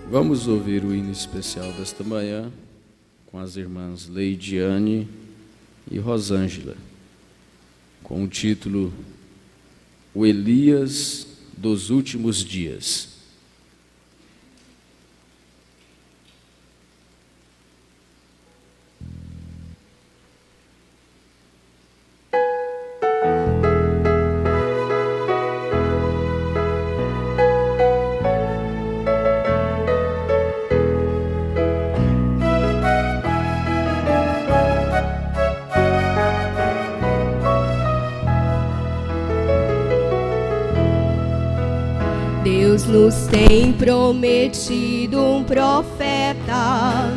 Vamos ouvir o hino especial desta manhã com as irmãs Leidiane e Rosângela, com o título O Elias dos Últimos Dias. Deus nos tem prometido um profeta,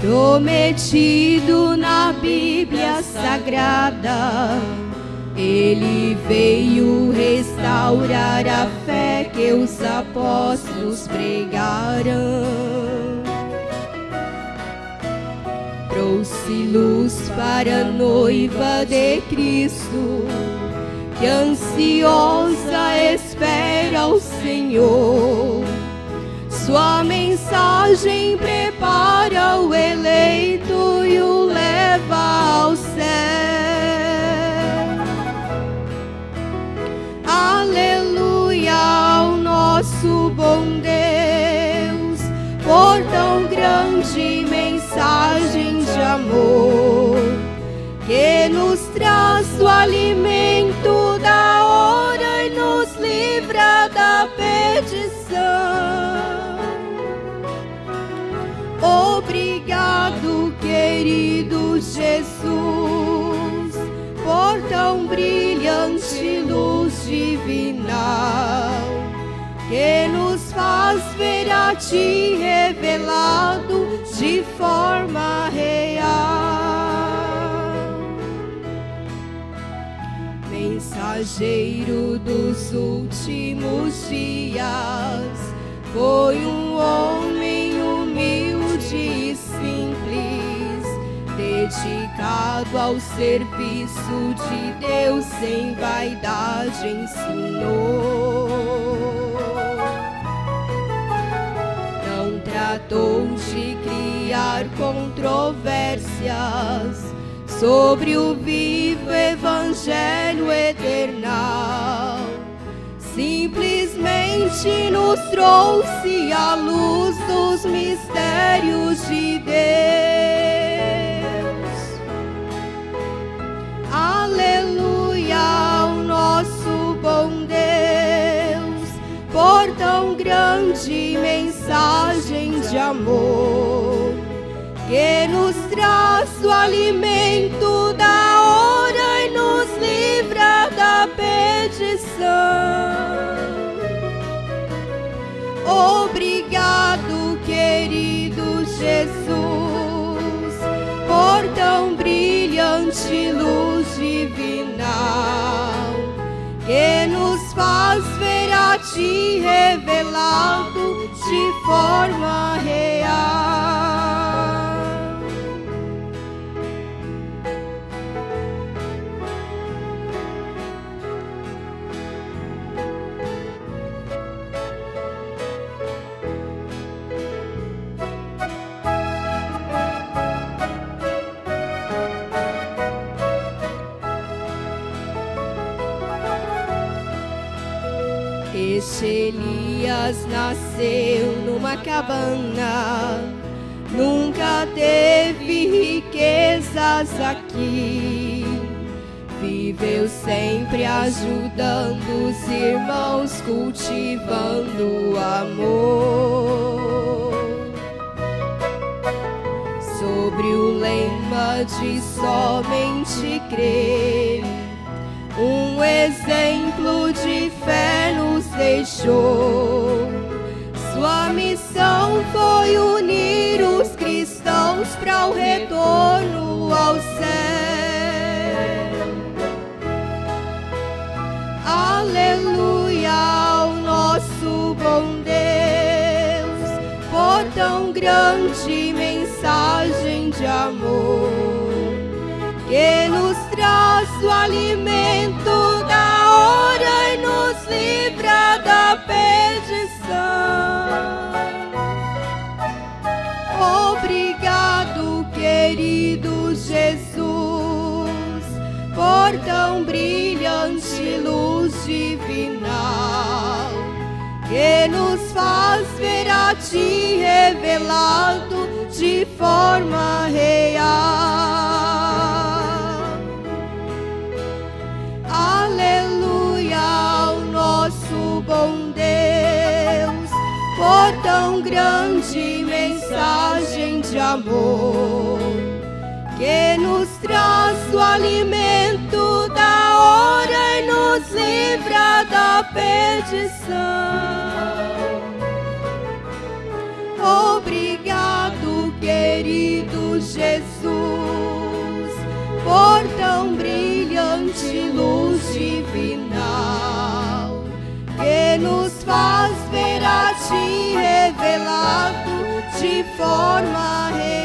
prometido na Bíblia Sagrada. Ele veio restaurar a fé que os apóstolos pregaram. Trouxe luz para a noiva de Cristo, que ansiosa espera o Senhor. Sua mensagem prepara o eleito e o leva ao céu. Aleluia ao nosso bom Deus, por tão grande mensagem de amor, que nos traz o alimento da hora e nos livra da perdição. Obrigado, querido Jesus, por tão brilhante luz divinal, que nos faz ver a Ti revelado de forma real. Mensageiro dos últimos dias, foi um homem humilde e simples, dedicado ao serviço de Deus, sem vaidade ensinou. Não tratou de criar controvérsias sobre o vivo evangelho eternal, simplesmente nos trouxe a luz dos mistérios de Deus. Aleluia ao nosso bom Deus, por tão grande mensagem de amor, que nos traz o alimento da hora e nos livra da perdição. Obrigado, querido Jesus, por tão brilhante luz divinal, que nos faz ver a Ti revelado de forma real. Este Elias nasceu numa cabana, nunca teve riquezas aqui, viveu sempre ajudando os irmãos, cultivando o amor. Sobre o lema de somente crer, um exemplo de fé nos deixou. Sua missão foi unir os cristãos para o retorno ao céu. Aleluia ao nosso bom Deus, por tão grande mensagem de amor, que nos traz o alimento da hora e nos livra da perdição. por tão brilhante luz divinal, que nos faz ver a Ti revelado de forma real. Aleluia ao nosso bom Deus, por tão grande mensagem de amor, que nos traz o alimento da hora e nos livra da perdição. Obrigado, querido Jesus, por tão brilhante luz divinal, que nos faz ver a Ti revelado de forma real.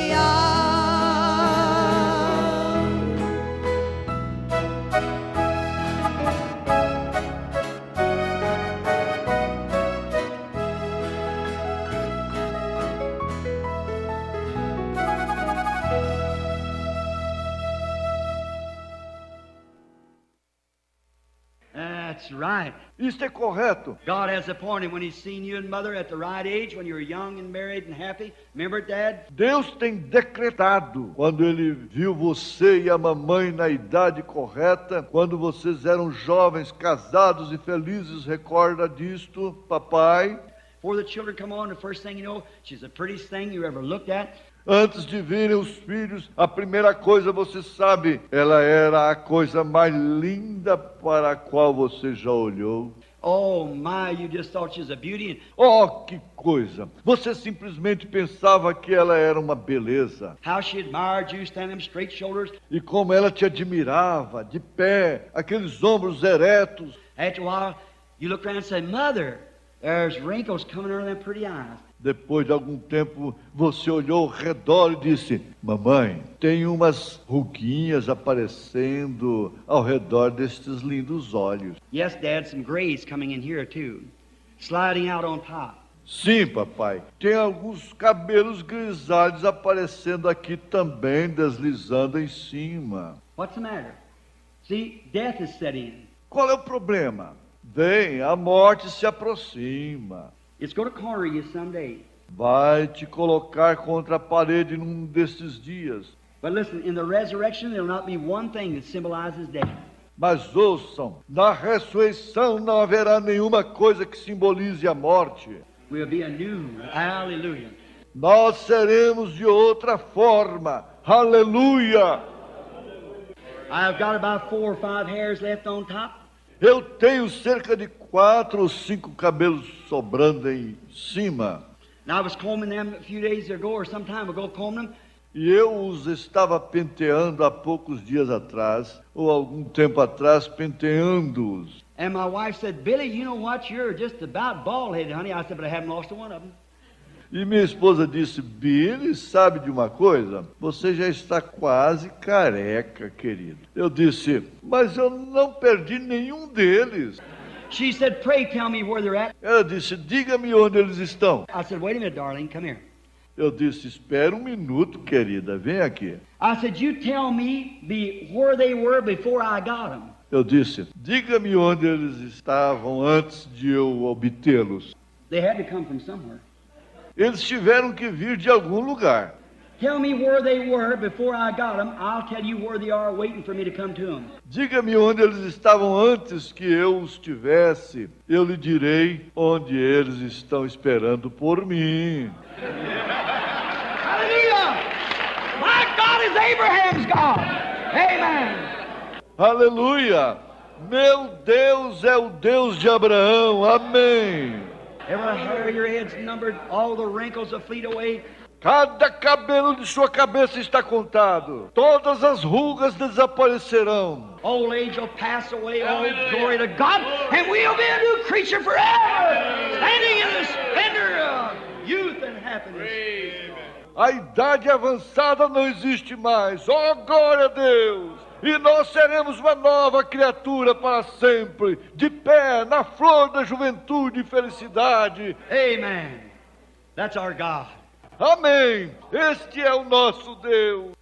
That's right. Isto é correto. God has appointed when He's seen you and mother at the right age, when you were young and married and happy. Remember it, Dad? Deus tem decretado, quando Ele viu você e a mamãe na idade correta, quando vocês eram jovens, casados e felizes, recorda disto, papai? Before the children come on, the first thing you know, she's the prettiest thing you ever looked at. Antes de virem os filhos, a primeira coisa você sabe, ela era a coisa mais linda para a qual você já olhou. Oh my, you just thought she was a beauty. Oh, que coisa! Você simplesmente pensava que ela era uma beleza. How she admired you, standing them straight shoulders. E como ela te admirava, de pé, aqueles ombros eretos. After a while, you look around and say, Mother, there's wrinkles coming out of them pretty eyes. Depois de algum tempo, você olhou ao redor e disse, mamãe, tem umas ruguinhas aparecendo ao redor destes lindos olhos. Yes, Dad, some grays coming in here too, sliding out on top. Sim, papai, tem alguns cabelos grisalhos aparecendo aqui também, deslizando em cima. What's the matter? See, death is setting in. Qual é o problema? Bem, a morte se aproxima. It's going to corner you someday. Vai te colocar contra a parede num destes dias. But listen, in the resurrection, there will not be one thing that symbolizes death. Mas ouçam, na ressurreição não haverá nenhuma coisa que simbolize a morte. We'll be anew. Hallelujah. Nós seremos de outra forma. Aleluia! I've got about 4 or 5 hairs left on top. Eu tenho cerca de 4 ou 5 cabelos sobrando em cima. And I was combing them a few days ago or some time ago, combing them. E eu os estava penteando há poucos dias atrás, ou algum tempo atrás, penteando-os. And my wife said, Billy, you know what? You're just about bald-headed, honey. I said, but I haven't lost one of them. E minha esposa disse, Billy, sabe de uma coisa? Você já está quase careca, querido. Eu disse, mas eu não perdi nenhum deles. She said, pray tell me where they're at. Ela disse, diga-me onde eles estão. I said, wait a minute, darling, come here. Eu disse, espera um minuto, querida, vem aqui. I said, you tell me where they were before I got them. Eu disse, diga-me onde eles estavam antes de eu obtê-los. They had to come from somewhere. Eles tiveram que vir de algum lugar. Tell me where they were before I got them. I'll tell you where they are waiting for me to come to them. Diga-me onde eles estavam antes que eu os tivesse. Eu lhe direi onde eles estão esperando por mim. Hallelujah! My God is Abraham's God. Amen. Aleluia! Meu Deus é o Deus de Abraão. Amém. Every hair of your head's numbered. All the wrinkles will fleet away. Cada cabelo de sua cabeça está contado. Todas as rugas desaparecerão. Old age will pass away. Oh, glory to God. And we'll be a new creature forever. Standing in the splendor of youth and happiness. A idade avançada não existe mais. Oh, glória a Deus! E nós seremos uma nova criatura para sempre, de pé, na flor da juventude e felicidade. Amen. That's our God. Amém. Este é o nosso Deus.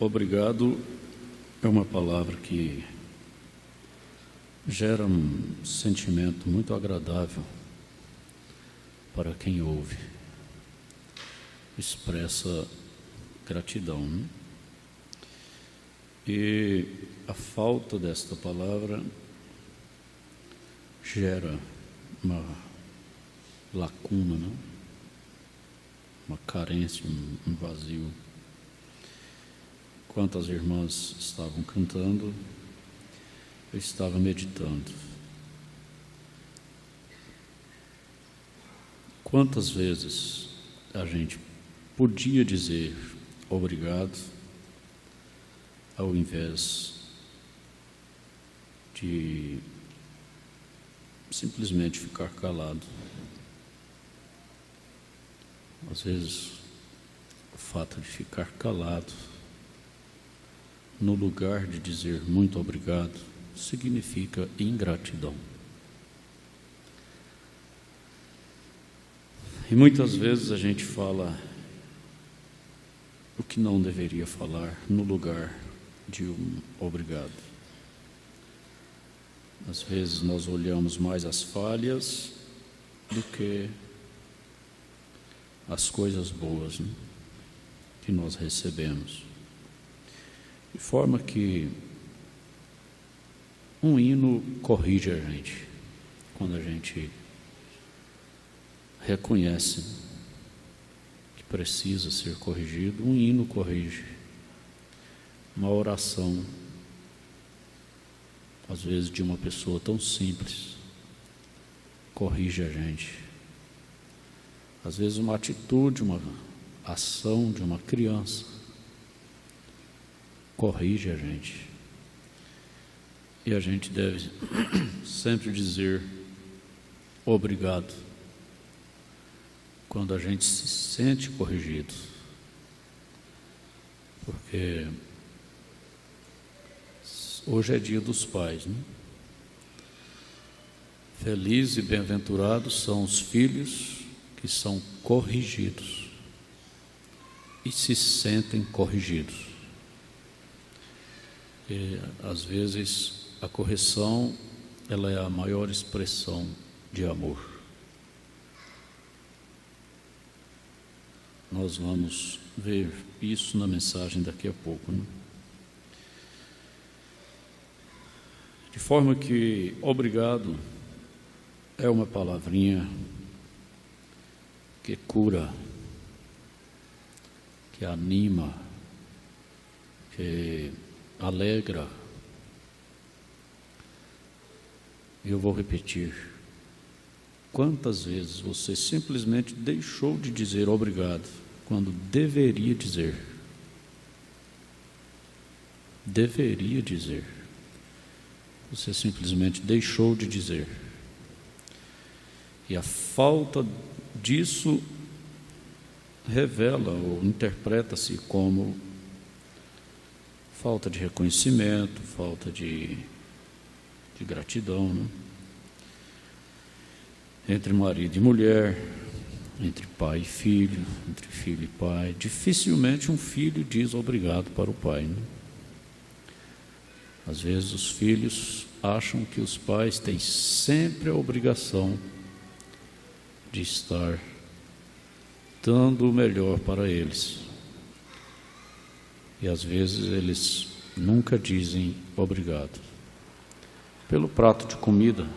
Obrigado é uma palavra que gera um sentimento muito agradável para quem ouve. Expressa gratidão, né? E a falta desta palavra gera uma lacuna, né? Uma carência, um vazio. Enquanto as irmãs estavam cantando, eu estava meditando. Quantas vezes a gente podia dizer obrigado, ao invés de simplesmente ficar calado. Às vezes, o fato de ficar calado, no lugar de dizer muito obrigado, significa ingratidão. E muitas vezes a gente fala o que não deveria falar no lugar de um obrigado. Às vezes nós olhamos mais as falhas do que as coisas boas, né, que nós recebemos. De forma que um hino corrige a gente, quando a gente reconhece que precisa ser corrigido, um hino corrige. Uma oração, às vezes de uma pessoa tão simples, corrige a gente. Às vezes uma atitude, uma ação de uma criança corrige a gente. E a gente deve sempre dizer obrigado quando a gente se sente corrigido, porque hoje é dia dos pais, né? Felizes e bem-aventurados são os filhos que são corrigidos e se sentem corrigidos. E, às vezes, a correção, ela é a maior expressão de amor. Nós vamos ver isso na mensagem daqui a pouco, né? De forma que obrigado é uma palavrinha que cura, que anima, que alegra. Eu vou repetir. Quantas vezes você simplesmente deixou de dizer obrigado quando deveria dizer? Deveria dizer. Você simplesmente deixou de dizer. E a falta disso revela ou interpreta-se como falta de reconhecimento, falta de gratidão, né? Entre marido e mulher, entre pai e filho, entre filho e pai. Dificilmente um filho diz obrigado para o pai, né? Às vezes os filhos acham que os pais têm sempre a obrigação de estar dando o melhor para eles. E às vezes eles nunca dizem obrigado. Pelo prato de comida,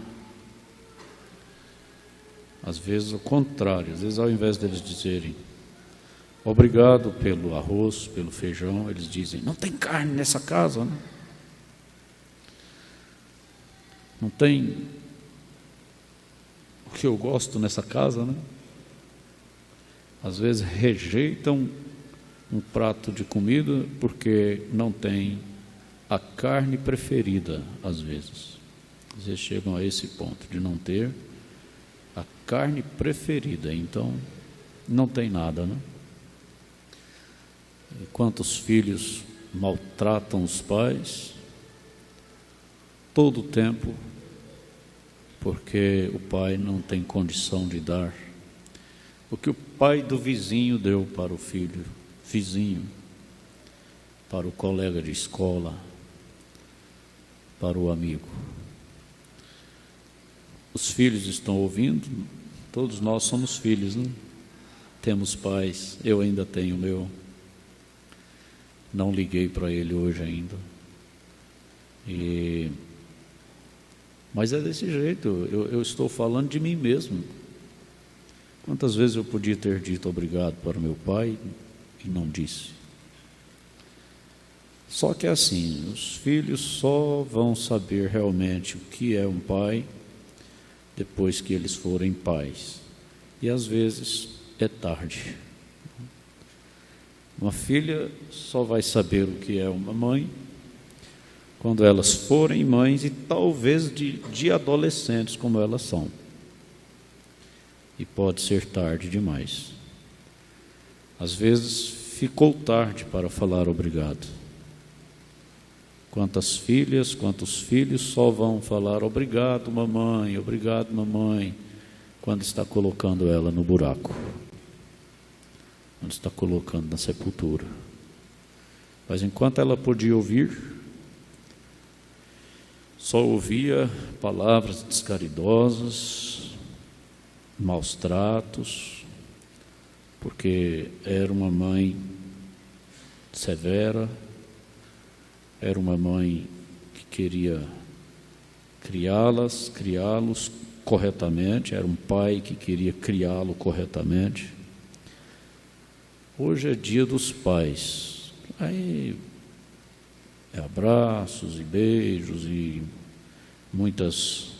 às vezes o contrário, às vezes ao invés deles dizerem obrigado pelo arroz, pelo feijão, eles dizem, não tem carne nessa casa, né? Não tem o que eu gosto nessa casa, né? Às vezes rejeitam um prato de comida porque não tem a carne preferida, às vezes. Às vezes chegam a esse ponto de não ter a carne preferida, então não tem nada, né? E quantos filhos maltratam os pais todo o tempo porque o pai não tem condição de dar o que o pai do vizinho deu para o filho vizinho. para o colega de escola, para o amigo. Os filhos estão ouvindo? Todos nós somos filhos, né? Temos pais, eu ainda tenho o meu. Não liguei para ele hoje ainda. Mas é desse jeito, eu estou falando de mim mesmo. Quantas vezes eu podia ter dito obrigado para o meu pai e não disse? Só que é assim, os filhos só vão saber realmente o que é um pai depois que eles forem pais. E às vezes é tarde. Uma filha só vai saber o que é uma mãe quando elas forem mães, e talvez de adolescentes como elas são. E pode ser tarde demais. Às vezes ficou tarde para falar obrigado. Quantas filhas, quantos filhos só vão falar obrigado, mamãe, quando está colocando ela no buraco, quando está colocando na sepultura. Mas enquanto ela podia ouvir, só ouvia palavras descaridosas, maus tratos, porque era uma mãe severa, era uma mãe que queria criá-los corretamente, era um pai que queria criá-lo corretamente. Hoje é dia dos pais, aí é abraços e beijos e muitas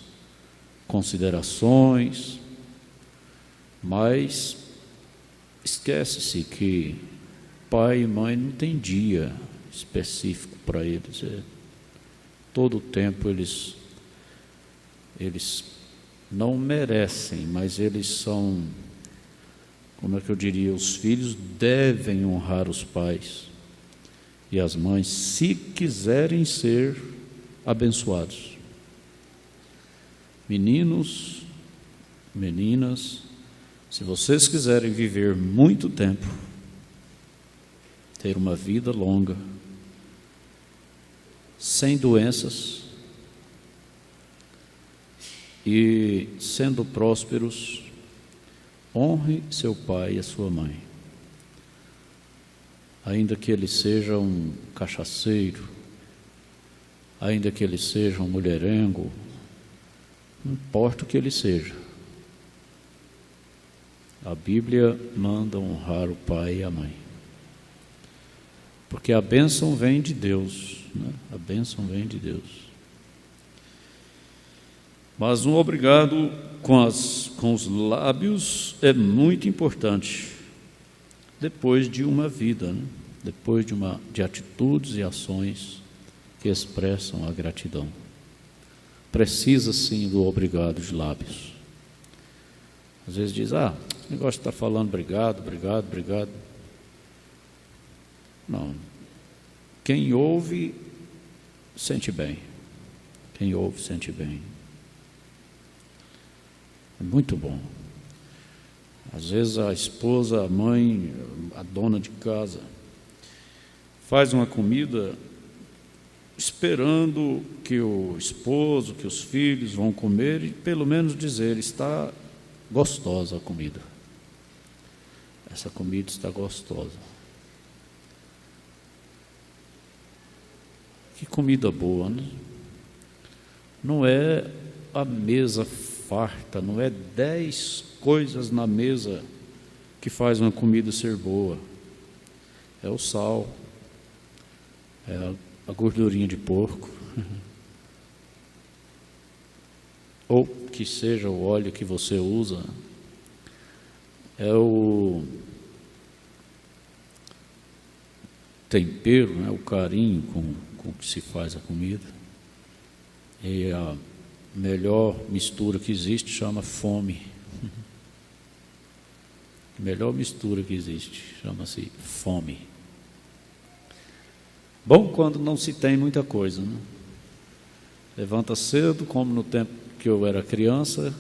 considerações, mas esquece-se que pai e mãe não tem dia específico para eles. Todo o tempo eles não merecem, mas eles são, como é que eu diria, os filhos devem honrar os pais e as mães, se quiserem ser abençoados. Meninos, meninas, se vocês quiserem viver muito tempo, ter uma vida longa, sem doenças e sendo prósperos, honre seu pai e a sua mãe. Ainda que ele seja um cachaceiro, ainda que ele seja um mulherengo, não importa o que ele seja, a Bíblia manda honrar o pai e a mãe, porque a bênção vem de Deus, né? A bênção vem de Deus. Mas um obrigado com os lábios é muito importante, depois de uma vida, né? Depois de atitudes e ações que expressam a gratidão. Precisa sim do obrigado de lábios. Às vezes diz, esse negócio de estar falando obrigado. Não. Quem ouve, sente bem. Quem ouve, sente bem. É muito bom. Às vezes a esposa, a mãe, a dona de casa, faz uma comida esperando que o esposo, que os filhos vão comer e pelo menos dizer, está gostosa a comida. Essa comida está gostosa. Que comida boa, né? Não é a mesa farta, não é 10 coisas na mesa que faz uma comida ser boa. É o sal, é a gordurinha de porco, ou que seja o óleo que você usa, é o tempero, né? O carinho com que se faz a comida. E a melhor mistura que existe chama fome. A melhor mistura que existe chama-se fome. Bom quando não se tem muita coisa, né? Levanta cedo, como no tempo que eu era criança,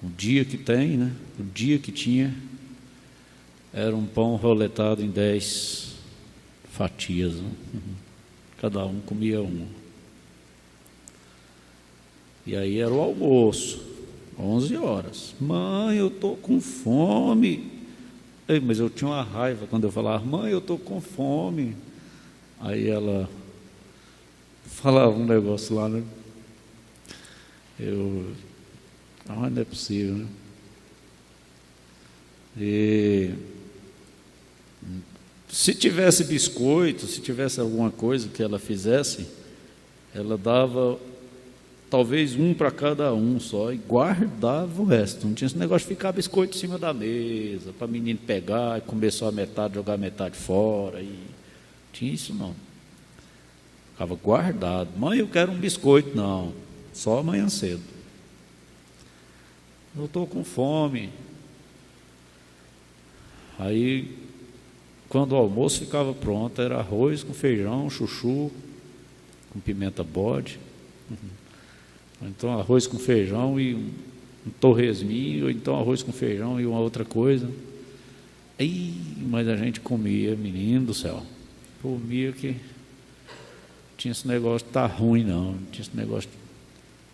o dia que tem, né? O dia que tinha, era um pão roletado em 10 fatias, né? Cada um comia uma. E aí era o almoço, 11 horas. Mãe, eu estou com fome. Ei, mas eu tinha uma raiva quando eu falava, mãe, eu estou com fome. Aí ela falava um negócio lá, né? Não é possível, né? E se tivesse biscoito, se tivesse alguma coisa que ela fizesse, ela dava talvez um para cada um só e guardava o resto. Não tinha esse negócio de ficar biscoito em cima da mesa, para menino pegar e comer só a metade, jogar a metade fora. E tinha isso não. Ficava guardado. Mãe, eu quero um biscoito. Não, só amanhã cedo. Eu estou com fome. Aí, quando o almoço ficava pronto, era arroz com feijão, chuchu, com pimenta bode. Então, arroz com feijão e um torresminho, ou então arroz com feijão e uma outra coisa. Mas a gente comia, menino do céu. Comia que tinha esse negócio de estar ruim, não. Não tinha esse negócio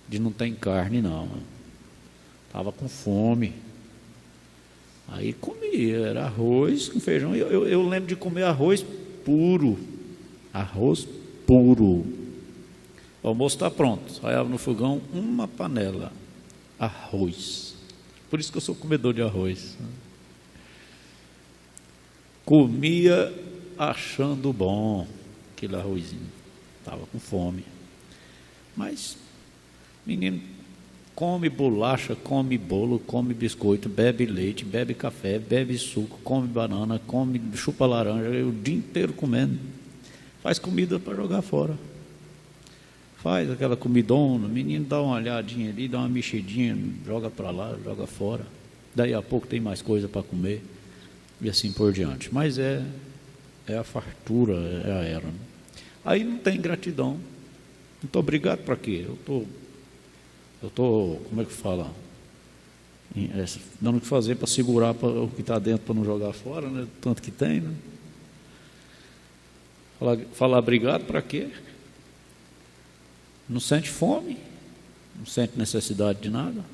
de não ter carne, não. Estava com fome. Aí comia, era arroz com feijão. Eu lembro de comer arroz puro. Arroz puro. O almoço está pronto. Saiava no fogão uma panela. Arroz. Por isso que eu sou comedor de arroz. Comia achando bom aquele arrozinho. Estava com fome. Mas, menino, come bolacha, come bolo, come biscoito, bebe leite, bebe café, bebe suco, come banana, come chupa laranja, o dia inteiro comendo. Faz comida para jogar fora. Faz aquela comidona, o menino dá uma olhadinha ali, dá uma mexidinha, joga para lá, joga fora. Daí a pouco tem mais coisa para comer e assim por diante. Mas é a fartura, é a era. Né? Aí não tem gratidão. Muito obrigado para quê? Eu estou, como é que fala? Dando o que fazer para segurar o que está dentro para não jogar fora, né? Tanto que tem, né? Falar obrigado para quê? Não sente fome, não sente necessidade de nada.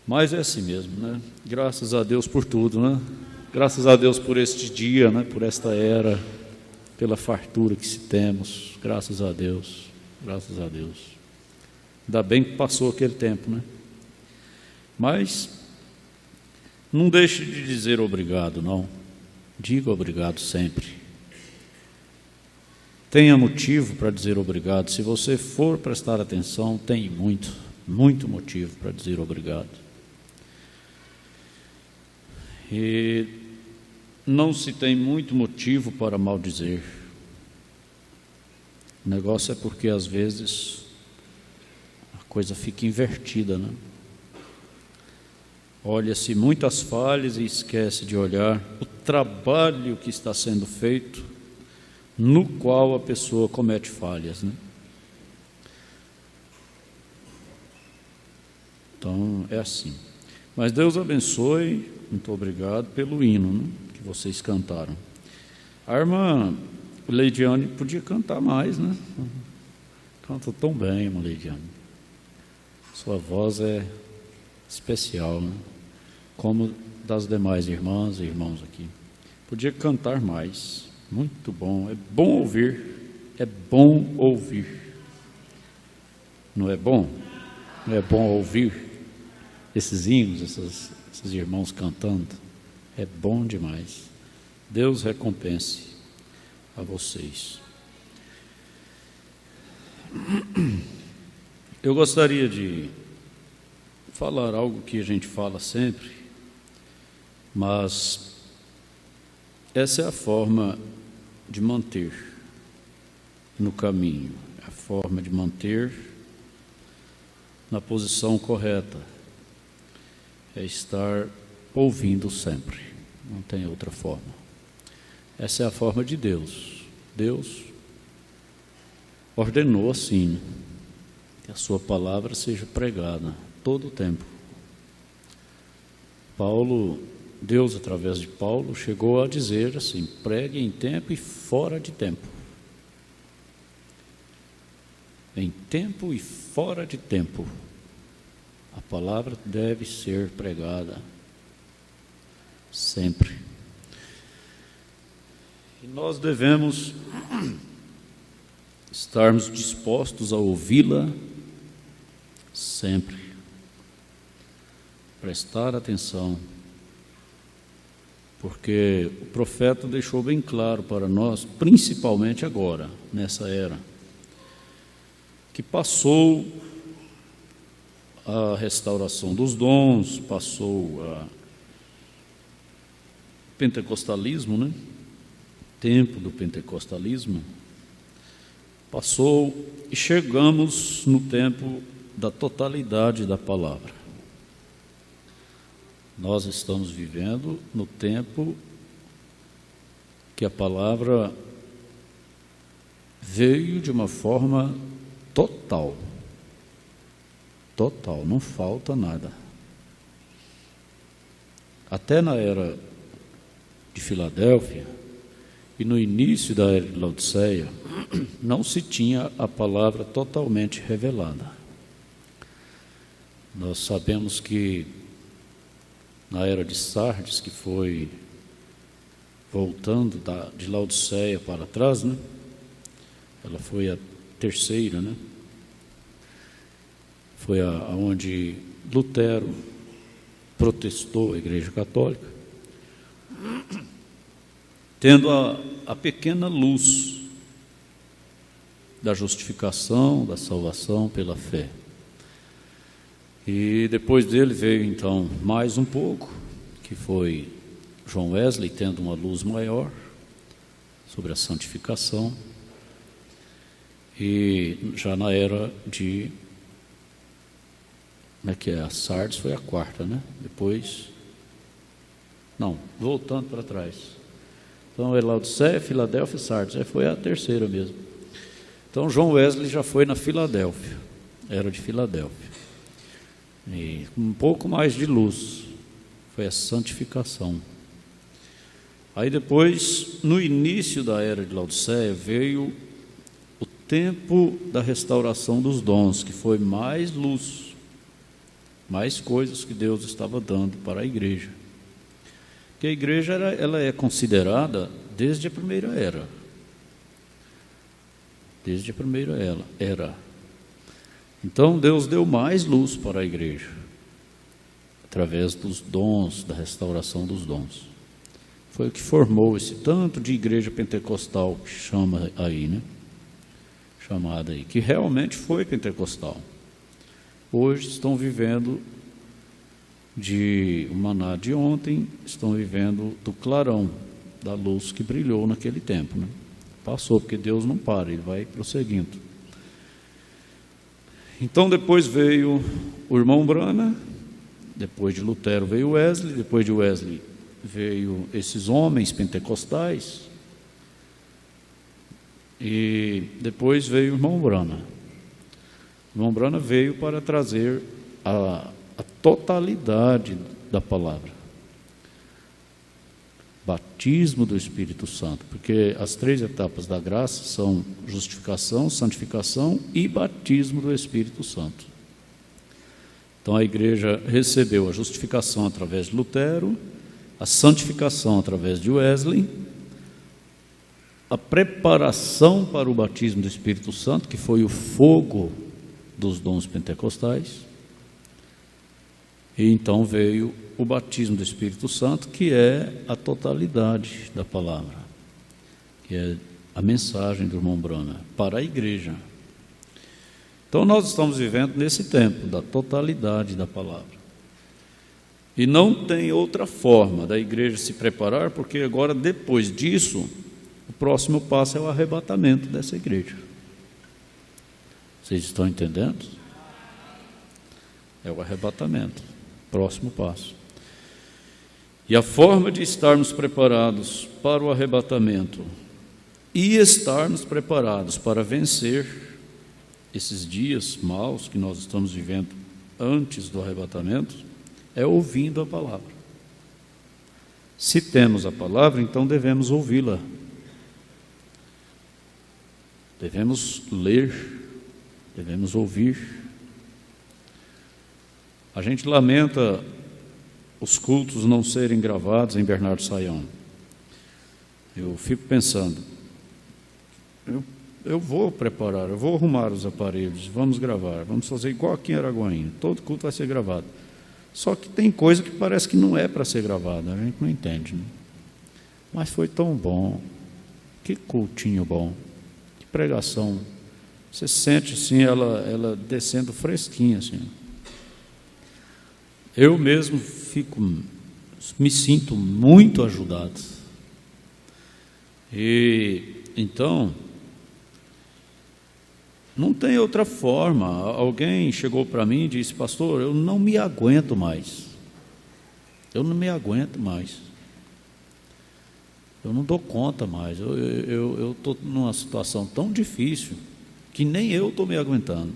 Mas é assim mesmo, né? Graças a Deus por tudo, né? Graças a Deus por este dia, né? Por esta era, pela fartura que se temos. Graças a Deus, graças a Deus. Ainda bem que passou aquele tempo, né? Mas não deixe de dizer obrigado, não. Diga obrigado sempre. Tenha motivo para dizer obrigado. Se você for prestar atenção, tem muito motivo para dizer obrigado. E não se tem muito motivo para maldizer. O negócio é porque às vezes a coisa fica invertida, né? Olha-se muitas falhas e esquece de olhar o trabalho que está sendo feito, no qual a pessoa comete falhas, né? Então é assim. Mas Deus abençoe. Muito obrigado pelo hino, né, que vocês cantaram. A irmã Leidiane podia cantar mais, né? Canta tão bem, irmã Leidiane. Sua voz é especial, né? Como das demais irmãs e irmãos aqui. Podia cantar mais. Muito bom. É bom ouvir. É bom ouvir. Não é bom? Não é bom ouvir esses hinos, esses irmãos cantando? É bom demais. Deus recompense a vocês. Eu gostaria de falar algo que a gente fala sempre, mas essa é a forma de manter no caminho, a forma de manter na posição correta, é estar ouvindo sempre, não tem outra forma. Essa é a forma de Deus. Deus ordenou assim, que a sua palavra seja pregada todo o tempo. Paulo Deus, através de Paulo, chegou a dizer assim: pregue em tempo e fora de tempo. Em tempo e fora de tempo, a palavra deve ser pregada sempre. E nós devemos estarmos dispostos a ouvi-la sempre. Prestar atenção, porque o profeta deixou bem claro para nós, principalmente agora, nessa era, que passou a restauração dos dons, passou o pentecostalismo, né? Tempo do pentecostalismo, passou e chegamos no tempo da totalidade da palavra. Nós estamos vivendo no tempo que a palavra veio de uma forma total, não falta nada. Até na era de Filadélfia e no início da era de Laodiceia, não se tinha a palavra totalmente revelada. Nós sabemos que na era de Sardes, que foi voltando de Laodiceia para trás, né? Ela foi a terceira, né? Foi aonde Lutero protestou a Igreja Católica, tendo a pequena luz da justificação, da salvação pela fé. E depois dele veio então mais um pouco, que foi John Wesley, tendo uma luz maior sobre a santificação. E já na era de, como é que é? A Sardes foi a quarta, né? Depois, não, voltando para trás. Então, Laodiceia, Filadélfia e Sardes, foi a terceira mesmo. Então, John Wesley já foi na Filadélfia, era de Filadélfia. E um pouco mais de luz, foi a santificação. Aí depois, no início da era de Laodiceia, veio o tempo da restauração dos dons, que foi mais luz, mais coisas que Deus estava dando para a igreja. Porque a igreja ela é considerada desde a primeira era. Desde a primeira era. Então Deus deu mais luz para a igreja, através dos dons, da restauração dos dons. Foi o que formou esse tanto de igreja pentecostal que chama aí, né? Chamada aí, que realmente foi pentecostal. Hoje estão vivendo de o maná de ontem, estão vivendo do clarão, da luz que brilhou naquele tempo, né? Passou, porque Deus não para, Ele vai prosseguindo. Então depois veio o irmão Branham, depois de Lutero veio Wesley, depois de Wesley veio esses homens pentecostais, e depois veio o irmão Branham. O irmão Branham veio para trazer a totalidade da palavra. Batismo do Espírito Santo, porque as 3 etapas da graça são justificação, santificação e batismo do Espírito Santo. Então a igreja recebeu a justificação através de Lutero, a santificação através de Wesley, a preparação para o batismo do Espírito Santo, que foi o fogo dos dons pentecostais, e então veio o batismo do Espírito Santo, que é a totalidade da palavra, que é a mensagem do irmão Branham para a igreja. Então nós estamos vivendo nesse tempo da totalidade da palavra. E não tem outra forma da igreja se preparar, porque agora, depois disso, o próximo passo é o arrebatamento dessa igreja. Vocês estão entendendo? É o arrebatamento, próximo passo. E a forma de estarmos preparados para o arrebatamento e estarmos preparados para vencer esses dias maus que nós estamos vivendo antes do arrebatamento é ouvindo a palavra. Se temos a palavra, então devemos ouvi-la. Devemos ler, devemos ouvir. A gente lamenta os cultos não serem gravados em Bernardo Sayão. Eu fico pensando, eu vou preparar, eu vou arrumar os aparelhos, vamos gravar, vamos fazer igual aqui em Araguaína, todo culto vai ser gravado. Só que tem coisa que parece que não é para ser gravada, a gente não entende, né? Mas foi tão bom, que cultinho bom, que pregação. Você sente assim, ela descendo fresquinha assim. Eu mesmo me sinto muito ajudado. E então, não tem outra forma. Alguém chegou para mim e disse: pastor, eu não me aguento mais. Eu não me aguento mais. Eu não dou conta mais. Eu estou numa situação tão difícil que nem eu estou me aguentando.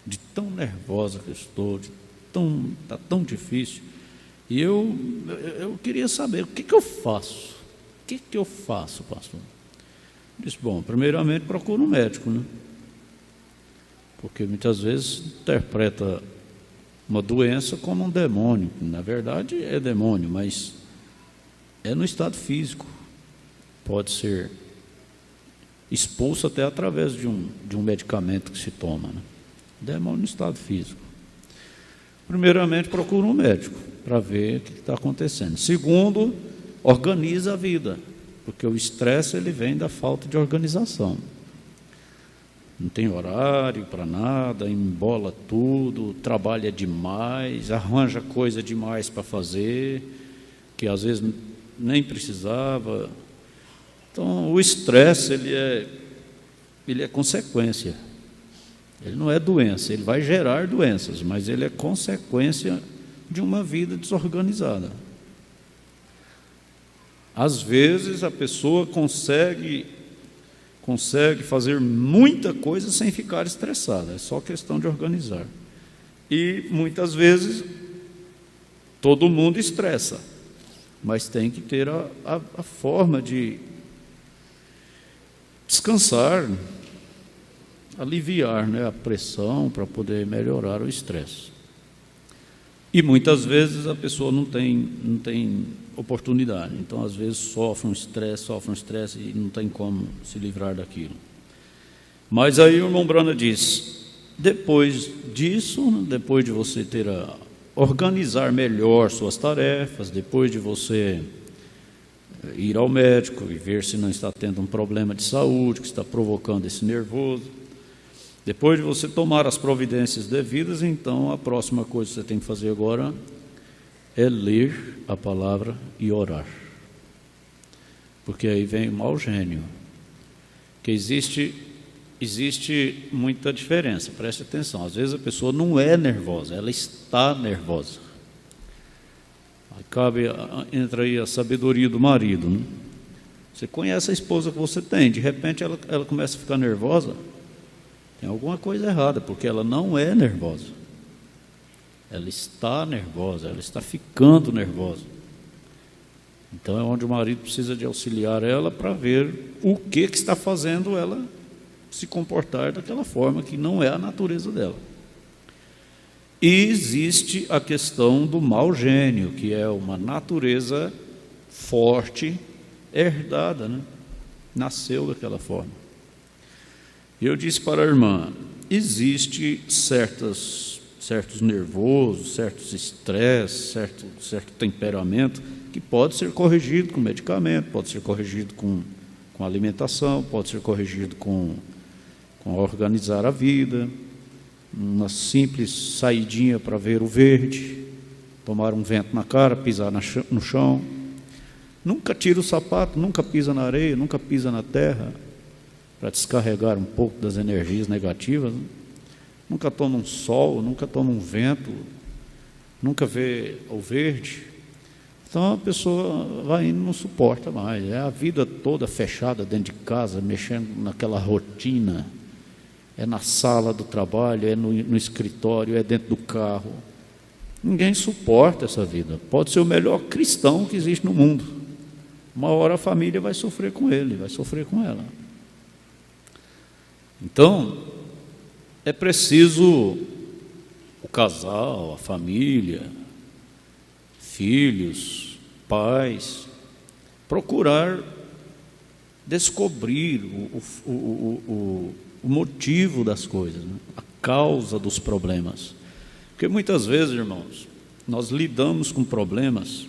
De tão nervosa que eu estou, está tão difícil. E eu queria saber, o que eu faço? O que eu faço, pastor? Disse: bom, primeiramente procura um médico, né? Porque muitas vezes interpreta uma doença como um demônio. Na verdade é demônio, mas é no estado físico. Pode ser expulso até através de um medicamento que se toma, né? Demônio no estado físico. Primeiramente procura um médico para ver o que está acontecendo. Segundo, organiza a vida, porque o estresse ele vem da falta de organização. Não tem horário para nada, embola tudo, trabalha demais, arranja coisa demais para fazer, que às vezes nem precisava. Então, o estresse ele é consequência. Ele não é doença, ele vai gerar doenças, mas ele é consequência de uma vida desorganizada. Às vezes a pessoa consegue fazer muita coisa sem ficar estressada, é só questão de organizar. E muitas vezes todo mundo estressa, mas tem que ter a forma de descansar, aliviar, né, a pressão para poder melhorar o estresse. E muitas vezes a pessoa não tem oportunidade, então às vezes sofre um estresse e não tem como se livrar daquilo. Mas aí o irmão Brana diz: depois disso, depois de você organizar melhor suas tarefas, depois de você ir ao médico e ver se não está tendo um problema de saúde que está provocando esse nervoso, depois de você tomar as providências devidas, então a próxima coisa que você tem que fazer agora é ler a palavra e orar. Porque aí vem o mau gênio, que existe muita diferença, preste atenção. Às vezes a pessoa não é nervosa, ela está nervosa. Entra aí a sabedoria do marido, né? Você conhece a esposa que você tem, de repente ela começa a ficar nervosa. Tem alguma coisa errada, porque ela não é nervosa. Ela está nervosa, ela está ficando nervosa. Então é onde o marido precisa de auxiliar ela para ver o que está fazendo ela se comportar daquela forma que não é a natureza dela. E existe a questão do mau gênio, que é uma natureza forte, herdada, né? Nasceu daquela forma. E eu disse para a irmã: existe certos nervosos, certos estresses, certo temperamento que pode ser corrigido com medicamento, pode ser corrigido com alimentação, pode ser corrigido com organizar a vida, uma simples saidinha para ver o verde, tomar um vento na cara, pisar no chão. Nunca tira o sapato, nunca pisa na areia, nunca pisa na terra, para descarregar um pouco das energias negativas, né? Nunca toma um sol, nunca toma um vento, nunca vê o verde. Então a pessoa vai indo, não suporta mais. É a vida toda fechada dentro de casa, mexendo naquela rotina. É na sala do trabalho, é no escritório, é dentro do carro. Ninguém suporta essa vida. Pode ser o melhor cristão que existe no mundo. Uma hora a família vai sofrer com ele, vai sofrer com ela. Então, é preciso o casal, a família, filhos, pais, procurar descobrir o motivo das coisas, né? A causa dos problemas. Porque muitas vezes, irmãos, nós lidamos com problemas,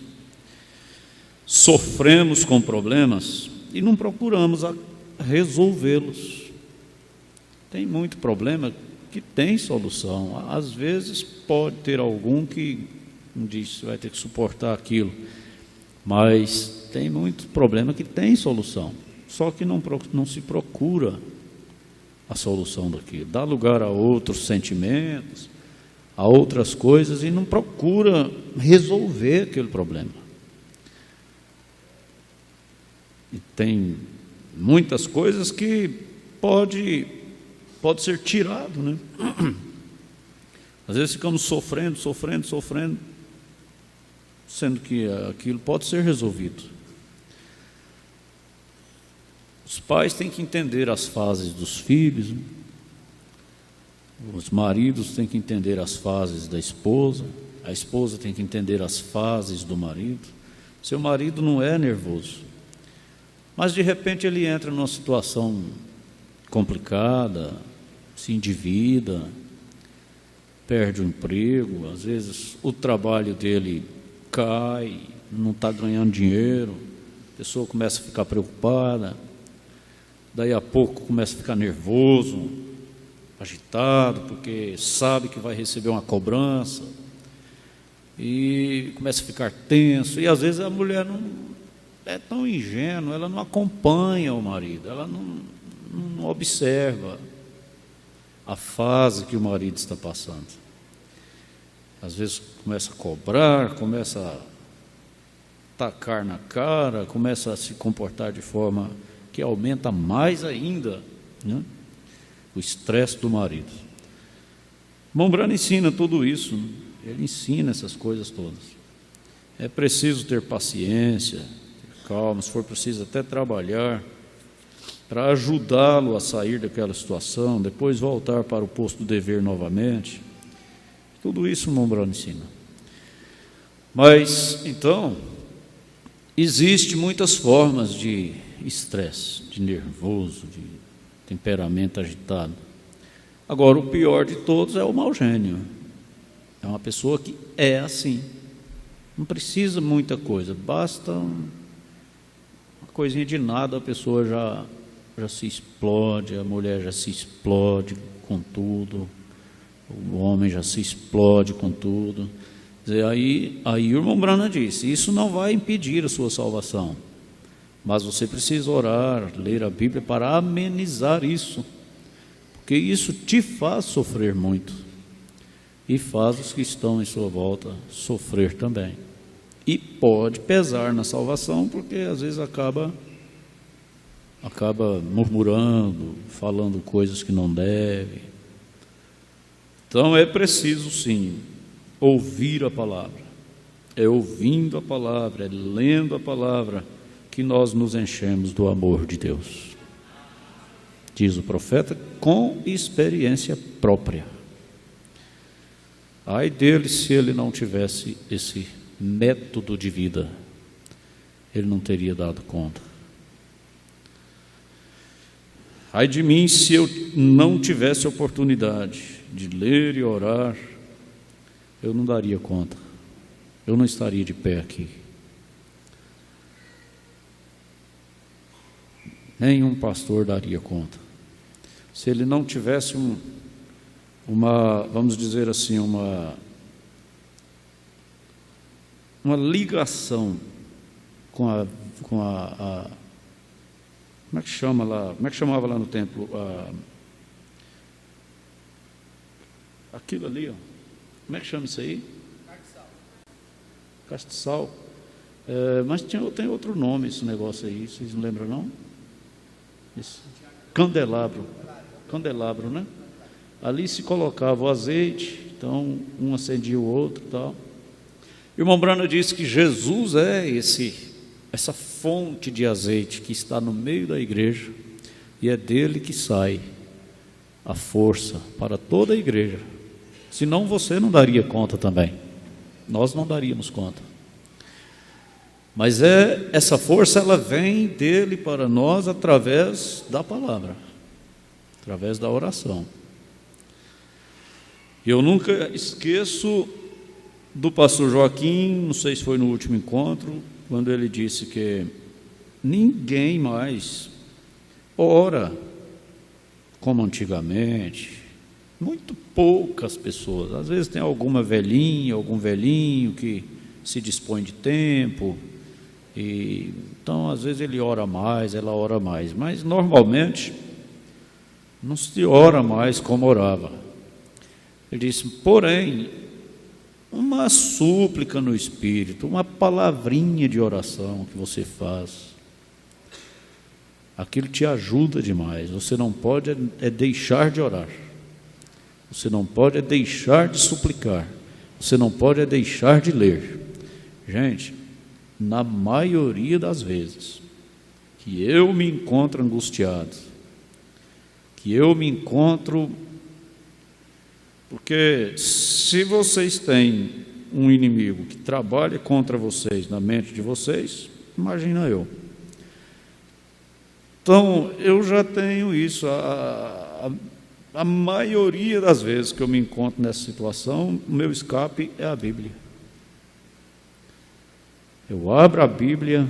sofremos com problemas e não procuramos resolvê-los. Tem muito problema que tem solução. Às vezes pode ter algum que diz que vai ter que suportar aquilo, mas tem muito problema que tem solução, só que não se procura a solução daquilo, dá lugar a outros sentimentos, a outras coisas, e não procura resolver aquele problema. E tem muitas coisas que pode ser tirado, né? Às vezes ficamos sofrendo, sendo que aquilo pode ser resolvido. Os pais têm que entender as fases dos filhos, né? Os maridos têm que entender as fases da esposa, a esposa tem que entender as fases do marido. Seu marido não é nervoso, mas de repente ele entra numa situação complicada, se endivida, perde o emprego, às vezes o trabalho dele cai, não está ganhando dinheiro, a pessoa começa a ficar preocupada, daí a pouco começa a ficar nervoso, agitado, porque sabe que vai receber uma cobrança, e começa a ficar tenso, e às vezes a mulher não é tão ingênua, ela não acompanha o marido, ela não observa a fase que o marido está passando. Às vezes começa a cobrar, começa a tacar na cara, começa a se comportar de forma que aumenta mais ainda, né, o estresse do marido. Irmão Branham ensina tudo isso, né? Ele ensina essas coisas todas. É preciso ter paciência, ter calma, se for preciso até trabalhar para ajudá-lo a sair daquela situação, depois voltar para o posto do dever novamente. Tudo isso o irmão Branham ensina. Mas, então, existe muitas formas de estresse, de nervoso, de temperamento agitado. Agora, o pior de todos é o mau gênio. É uma pessoa que é assim. Não precisa muita coisa, basta uma coisinha de nada, a pessoa já se explode, a mulher já se explode com tudo, o homem já se explode com tudo. Quer dizer, aí o irmão Branham disse, isso não vai impedir a sua salvação, mas você precisa orar, ler a Bíblia para amenizar isso, porque isso te faz sofrer muito, e faz os que estão em sua volta sofrer também, e pode pesar na salvação, porque às vezes acaba murmurando, falando coisas que não deve. Então é preciso sim ouvir a palavra, é ouvindo a palavra, é lendo a palavra que nós nos enchemos do amor de Deus, diz o profeta, com experiência própria. Ai dele se ele não tivesse esse método de vida, ele não teria dado conta. Ai de mim se eu não tivesse oportunidade de ler e orar, eu não daria conta, eu não estaria de pé aqui. Nenhum pastor daria conta. Se ele não tivesse vamos dizer assim, uma ligação com a como é que chamava lá no templo? Aquilo ali, ó. Como é que chama isso aí? Castiçal. Mas tem outro nome esse negócio aí, vocês não lembram não? Isso. Candelabro, né? Ali se colocava o azeite, então um acendia o outro e tal. O irmão Branham disse que Jesus é essa fonte de azeite que está no meio da igreja, e é dele que sai a força para toda a igreja. Senão você não daria conta também, nós não daríamos conta. Mas essa força, ela vem dele para nós através da palavra, através da oração. Eu nunca esqueço do pastor Joaquim, não sei se foi no último encontro, quando ele disse que ninguém mais ora como antigamente. Muito poucas pessoas. Às vezes tem alguma velhinha, algum velhinho que se dispõe de tempo, e então às vezes ele ora mais, ela ora mais, mas normalmente não se ora mais como orava. Ele disse, porém, uma súplica no Espírito, uma palavrinha de oração que você faz, aquilo te ajuda demais. Você não pode deixar de orar, você não pode deixar de suplicar, você não pode deixar de ler. Gente, na maioria das vezes que eu me encontro angustiado, que eu me encontro, porque se vocês têm um inimigo que trabalha contra vocês, na mente de vocês, imagina eu. Então, eu já tenho isso, a maioria das vezes que eu me encontro nessa situação, o meu escape é a Bíblia. Eu abro a Bíblia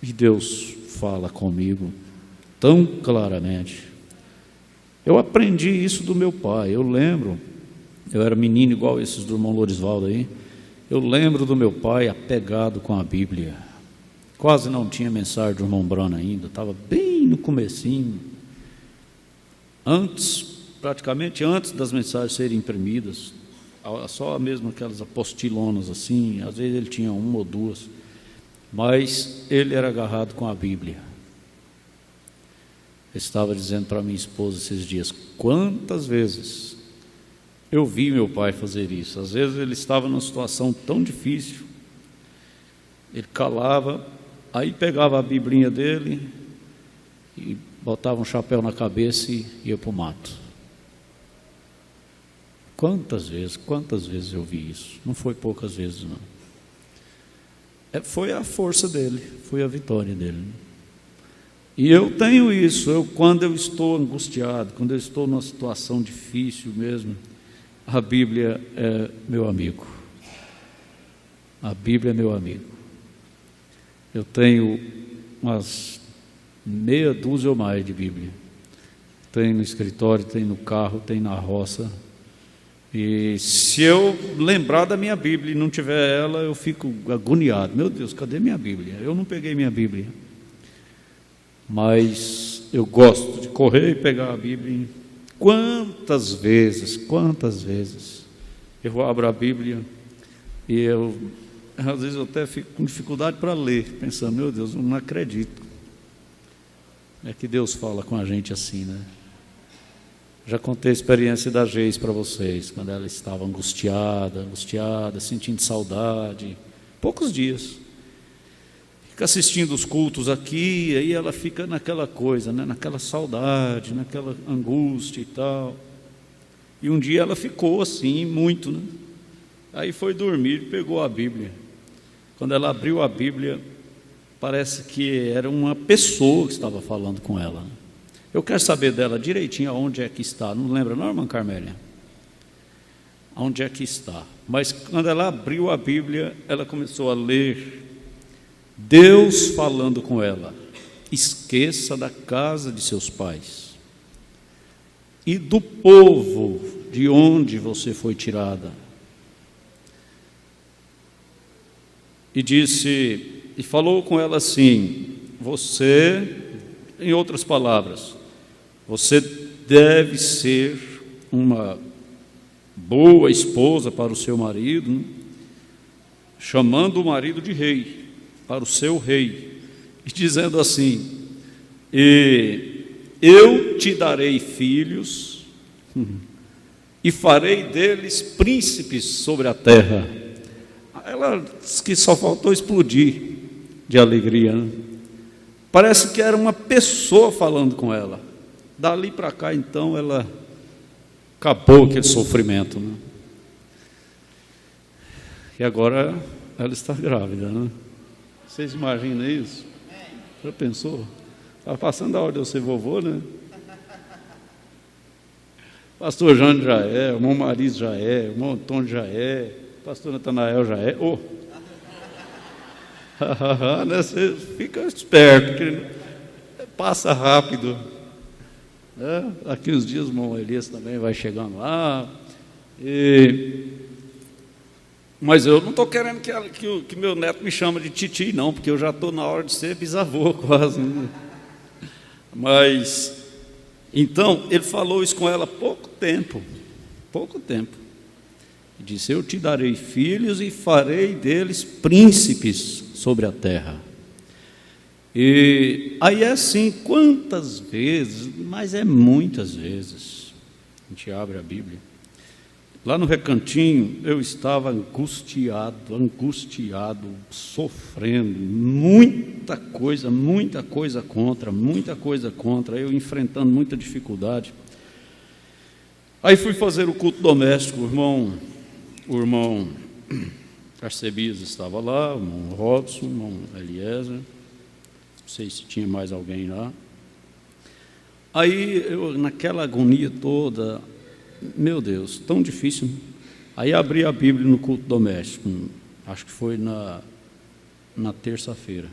e Deus fala comigo tão claramente. Eu aprendi isso do meu pai. Eu lembro, eu era menino igual esses do irmão Lorisvaldo aí. Eu lembro do meu pai apegado com a Bíblia. Quase não tinha mensagem do irmão Branham ainda, estava bem no comecinho. Praticamente antes das mensagens serem imprimidas, só mesmo aquelas apostilonas assim, às vezes ele tinha uma ou duas, mas ele era agarrado com a Bíblia. Eu estava dizendo para minha esposa esses dias, quantas vezes eu vi meu pai fazer isso. Às vezes ele estava numa situação tão difícil, ele calava, aí pegava a biblinha dele e botava um chapéu na cabeça e ia para o mato. Quantas vezes eu vi isso? Não foi poucas vezes, não. Foi a força dele, foi a vitória dele. E eu tenho isso, quando eu estou angustiado, quando eu estou numa situação difícil mesmo, a Bíblia é meu amigo. A Bíblia é meu amigo. Eu tenho umas meia dúzia ou mais de Bíblia. Tem no escritório, tem no carro, tem na roça. E se eu lembrar da minha Bíblia e não tiver ela, eu fico agoniado. Meu Deus, cadê minha Bíblia? Eu não peguei minha Bíblia. Mas eu gosto de correr e pegar a Bíblia. Quantas vezes eu abro a Bíblia e às vezes eu até fico com dificuldade para ler, pensando, meu Deus, eu não acredito. É que Deus fala com a gente assim, né? Já contei a experiência da Geis para vocês, quando ela estava angustiada, sentindo saudade, poucos dias. Fica assistindo os cultos aqui, aí ela fica naquela coisa, né? Naquela saudade, naquela angústia e tal. E um dia ela ficou assim, muito, né? Aí foi dormir e pegou a Bíblia. Quando ela abriu a Bíblia, parece que era uma pessoa que estava falando com ela, né? Eu quero saber dela direitinho aonde é que está. Não lembra não, irmã Carmélia? Aonde é que está? Mas quando ela abriu a Bíblia, ela começou a ler Deus falando com ela. Esqueça da casa de seus pais e do povo de onde você foi tirada. E falou com ela assim, você, em outras palavras, você deve ser uma boa esposa para o seu marido, né? Chamando o marido de rei, para o seu rei, e dizendo assim, eu te darei filhos, e farei deles príncipes sobre a terra. ela disse que só faltou explodir de alegria, né? Parece que era uma pessoa falando com ela. Dali para cá, então, ela acabou aquele sofrimento, né? E agora ela está grávida, né? Vocês imaginam isso? Já pensou? Estava passando a hora de eu ser vovô, né? Pastor Jânio já é, o irmão Maris já é, o irmão Antônio já é, o pastor Natanael já é. Oh. Né? Você fica esperto, porque passa rápido. Né? Daqui uns dias o irmão Elias também vai chegando lá. Mas eu não estou querendo que meu neto me chame de titi, não, porque eu já estou na hora de ser bisavô quase. Né? Mas, então, ele falou isso com ela há pouco tempo. Disse: eu te darei filhos e farei deles príncipes sobre a terra. E aí é assim, quantas vezes, mas é muitas vezes, a gente abre a Bíblia. Lá no Recantinho, eu estava angustiado, sofrendo, muita coisa contra, eu enfrentando muita dificuldade. Aí fui fazer o culto doméstico, o irmão Arcebias estava lá, o irmão Robson, o irmão Eliezer, não sei se tinha mais alguém lá. Aí eu, naquela agonia toda, meu Deus, tão difícil. Aí abri a Bíblia no culto doméstico, acho que foi na terça-feira.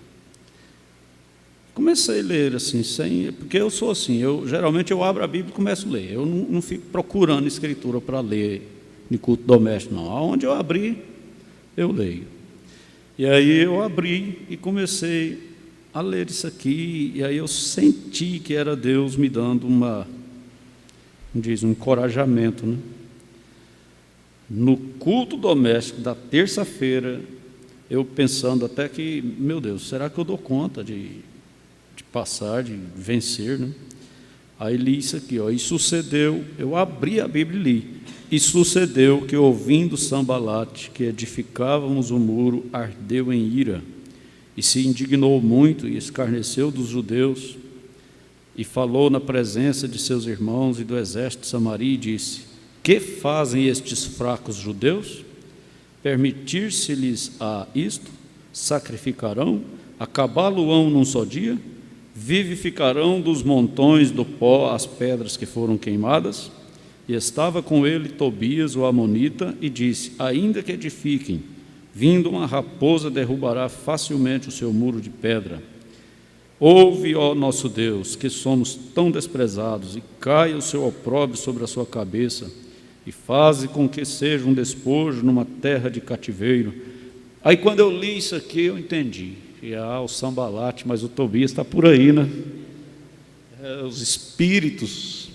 Comecei a ler assim, porque eu sou assim, geralmente eu abro a Bíblia e começo a ler. Eu não fico procurando escritura para ler no culto doméstico, não. Aonde eu abri, eu leio. E aí eu abri e comecei a ler isso aqui, e aí eu senti que era Deus me dando um encorajamento, né? No culto doméstico da terça-feira, eu pensando até que, meu Deus, será que eu dou conta de passar, de vencer, né? Aí li isso aqui, ó, e sucedeu, eu abri a Bíblia e li, e sucedeu que, ouvindo Sambalate, que edificávamos o muro, ardeu em ira, e se indignou muito, e escarneceu dos judeus, e falou na presença de seus irmãos e do exército de Samaria, e disse: que fazem estes fracos judeus? Permitir-se-lhes a isto? Sacrificarão? Acabá-lo-ão num só dia? Vivificarão dos montões do pó as pedras que foram queimadas? E estava com ele Tobias, o amonita, e disse: ainda que edifiquem, vindo uma raposa derrubará facilmente o seu muro de pedra. Ouve, ó nosso Deus, que somos tão desprezados, e caia o seu opróbrio sobre a sua cabeça, e faze com que seja um despojo numa terra de cativeiro. Aí quando eu li isso aqui, eu entendi. O Sambalate, mas o Tobias está por aí, né? Os espíritos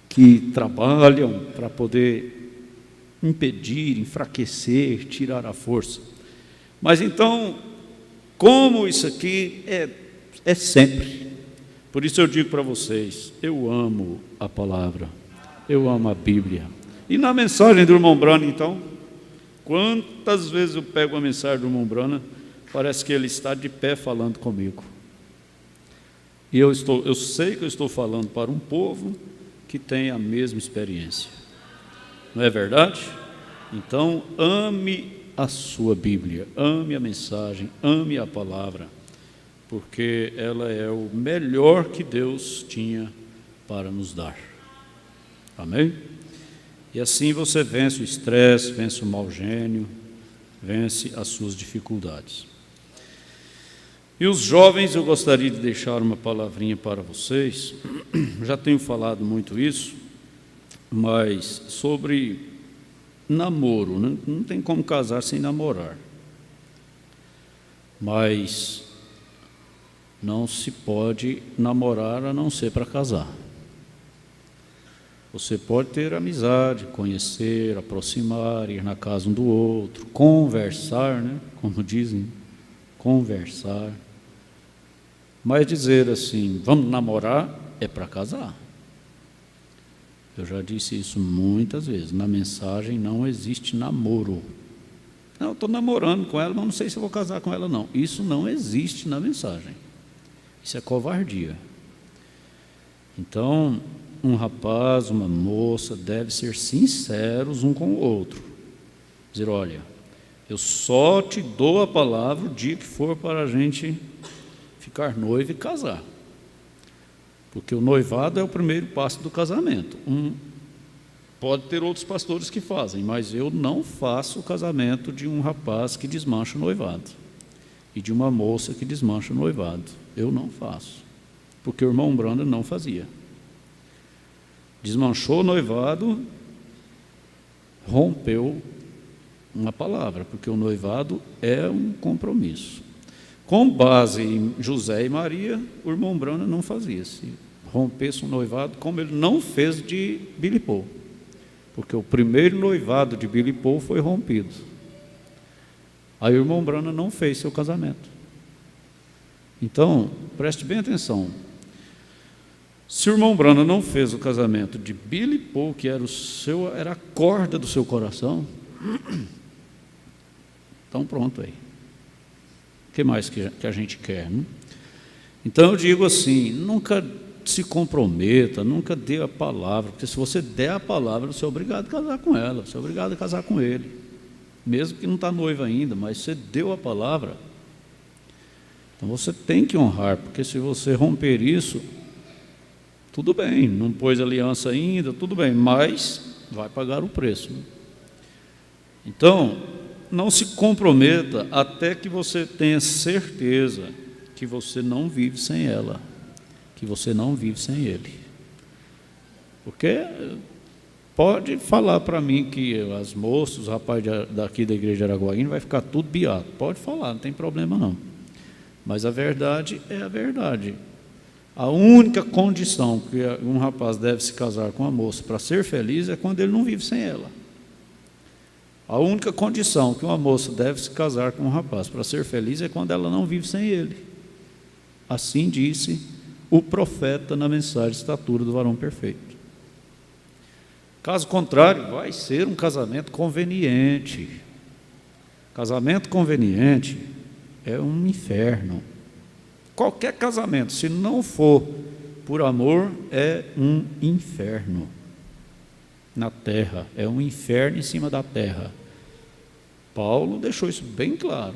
que trabalham para poder impedir, enfraquecer, tirar a força. Mas então, como isso aqui é sempre. Por isso eu digo para vocês, eu amo a palavra, eu amo a Bíblia. E na mensagem do irmão Brana, então, quantas vezes eu pego a mensagem do irmão Brana, parece que ele está de pé falando comigo. E eu sei que eu estou falando para um povo que tem a mesma experiência. Não é verdade? Então, ame a sua Bíblia, ame a mensagem, ame a palavra, porque ela é o melhor que Deus tinha para nos dar. Amém? E assim você vence o estresse, vence o mau gênio, vence as suas dificuldades. E os jovens, eu gostaria de deixar uma palavrinha para vocês. Já tenho falado muito isso, mas sobre namoro, né? Não tem como casar sem namorar. Mas não se pode namorar a não ser para casar. Você pode ter amizade, conhecer, aproximar, ir na casa um do outro, conversar, né? Como dizem, conversar. Mas dizer assim, vamos namorar, é para casar. Eu já disse isso muitas vezes. Na mensagem não existe namoro. Não, eu estou namorando com ela, mas não sei se eu vou casar com ela, não. Isso não existe na mensagem. Isso é covardia. Então, um rapaz, uma moça, deve ser sinceros um com o outro. Dizer, olha, eu só te dou a palavra o dia que for para a gente ficar noivo e casar. Porque o noivado é o primeiro passo do casamento. Pode ter outros pastores que fazem, mas eu não faço o casamento de um rapaz que desmancha o noivado e de uma moça que desmancha o noivado. Eu não faço, porque o irmão Branda não fazia. Desmanchou o noivado, rompeu uma palavra, porque o noivado é um compromisso. Com base em José e Maria, o irmão Branda não fazia. Se rompesse um noivado, como ele não fez de Billy Paul. Porque o primeiro noivado de Billy Paul foi rompido. Aí o irmão Brana não fez seu casamento. Então, preste bem atenção. Se o irmão Brana não fez o casamento de Billy Paul, que era a corda do seu coração, então pronto aí. O que mais que a gente quer, né? Então eu digo assim, nunca se comprometa, nunca dê a palavra, porque se você der a palavra, você é obrigado a casar com ela, você é obrigado a casar com ele, mesmo que não está noiva ainda, mas você deu a palavra. Então você tem que honrar, porque se você romper isso, tudo bem, não pôs aliança ainda, tudo bem, mas vai pagar o preço, né? Então, não se comprometa até que você tenha certeza que você não vive sem ela, que você não vive sem ele. Porque pode falar para mim que as moças, os rapazes daqui da igreja de Araguaína vai ficar tudo biado. Pode falar, não tem problema não. Mas a verdade é a verdade. A única condição que um rapaz deve se casar com uma moça para ser feliz é quando ele não vive sem ela. A única condição que uma moça deve se casar com um rapaz para ser feliz é quando ela não vive sem ele. Assim disse o profeta na mensagem Estatura do Varão Perfeito. Caso contrário, vai ser um casamento conveniente. Casamento conveniente é um inferno. Qualquer casamento, se não for por amor, é um inferno na terra, é um inferno em cima da terra. Paulo deixou isso bem claro.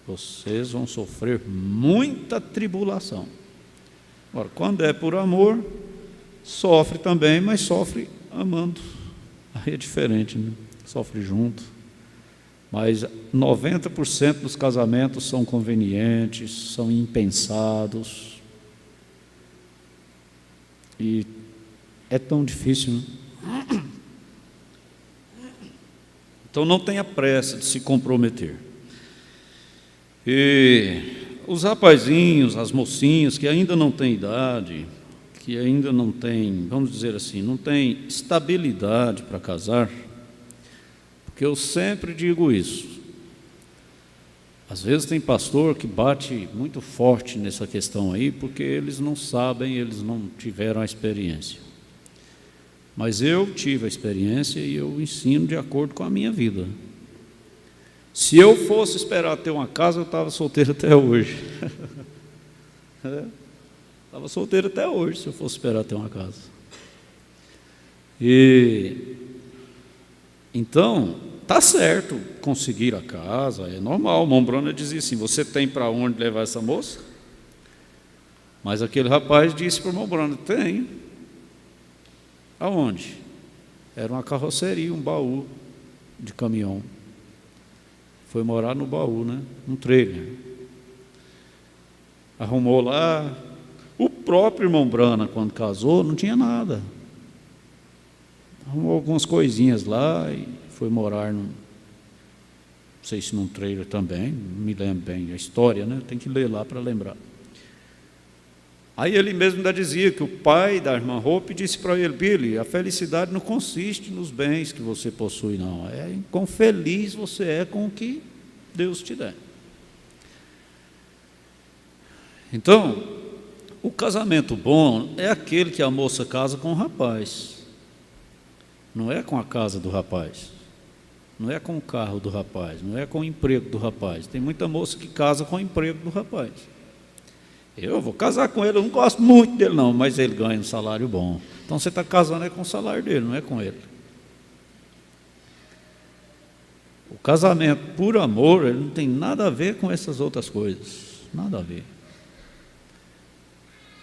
Vocês vão sofrer muita tribulação. Ora, quando é por amor, sofre também, mas sofre amando. Aí é diferente, né? Sofre junto. Mas 90% dos casamentos são convenientes, são impensados. E é tão difícil, né? Então não tenha pressa de se comprometer. E os rapazinhos, as mocinhas que ainda não têm idade, que ainda não têm, vamos dizer assim, não têm estabilidade para casar, porque eu sempre digo isso. Às vezes tem pastor que bate muito forte nessa questão aí, porque eles não sabem, eles não tiveram a experiência. Mas eu tive a experiência e eu ensino de acordo com a minha vida. Se eu fosse esperar ter uma casa, eu estava solteiro até hoje. Estava solteiro até hoje, se eu fosse esperar ter uma casa. Então, está certo conseguir a casa, é normal. O irmão Bruna dizia assim, você tem para onde levar essa moça? Mas aquele rapaz disse para o irmão Bruna, tem. Aonde? Era uma carroceria, um baú de caminhão. Foi morar no baú, né? Um trailer. Arrumou lá. O próprio irmão Brana, quando casou, não tinha nada. Arrumou algumas coisinhas lá e foi morar num, não sei se num trailer também, não me lembro bem a história, né? Tem que ler lá para lembrar. Aí ele mesmo ainda dizia que o pai da irmã Hope disse para ele, Billy, a felicidade não consiste nos bens que você possui, não. É em quão feliz você é com o que Deus te der. Então, o casamento bom é aquele que a moça casa com o rapaz. Não é com a casa do rapaz. não é com o carro do rapaz, não é com o emprego do rapaz. Tem muita moça que casa com o emprego do rapaz. Eu vou casar com ele, eu não gosto muito dele não, mas ele ganha um salário bom. Então você está casando é com o salário dele, não é com ele. O casamento por amor, ele não tem nada a ver com essas outras coisas, nada a ver.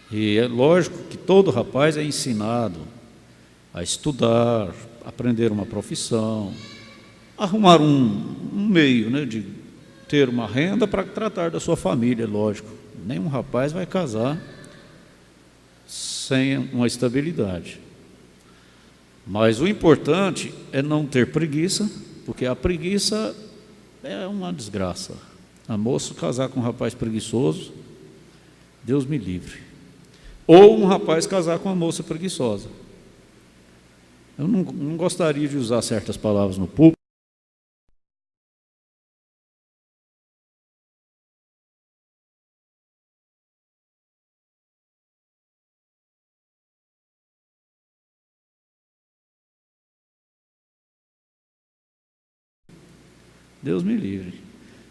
E é lógico que todo rapaz é ensinado a estudar, aprender uma profissão, arrumar um meio, né, de ter uma renda para tratar da sua família, lógico. Nenhum rapaz vai casar sem uma estabilidade. Mas o importante é não ter preguiça, porque a preguiça é uma desgraça. A moça casar com um rapaz preguiçoso, Deus me livre. Ou um rapaz casar com uma moça preguiçosa. Eu não gostaria de usar certas palavras no público. Deus me livre.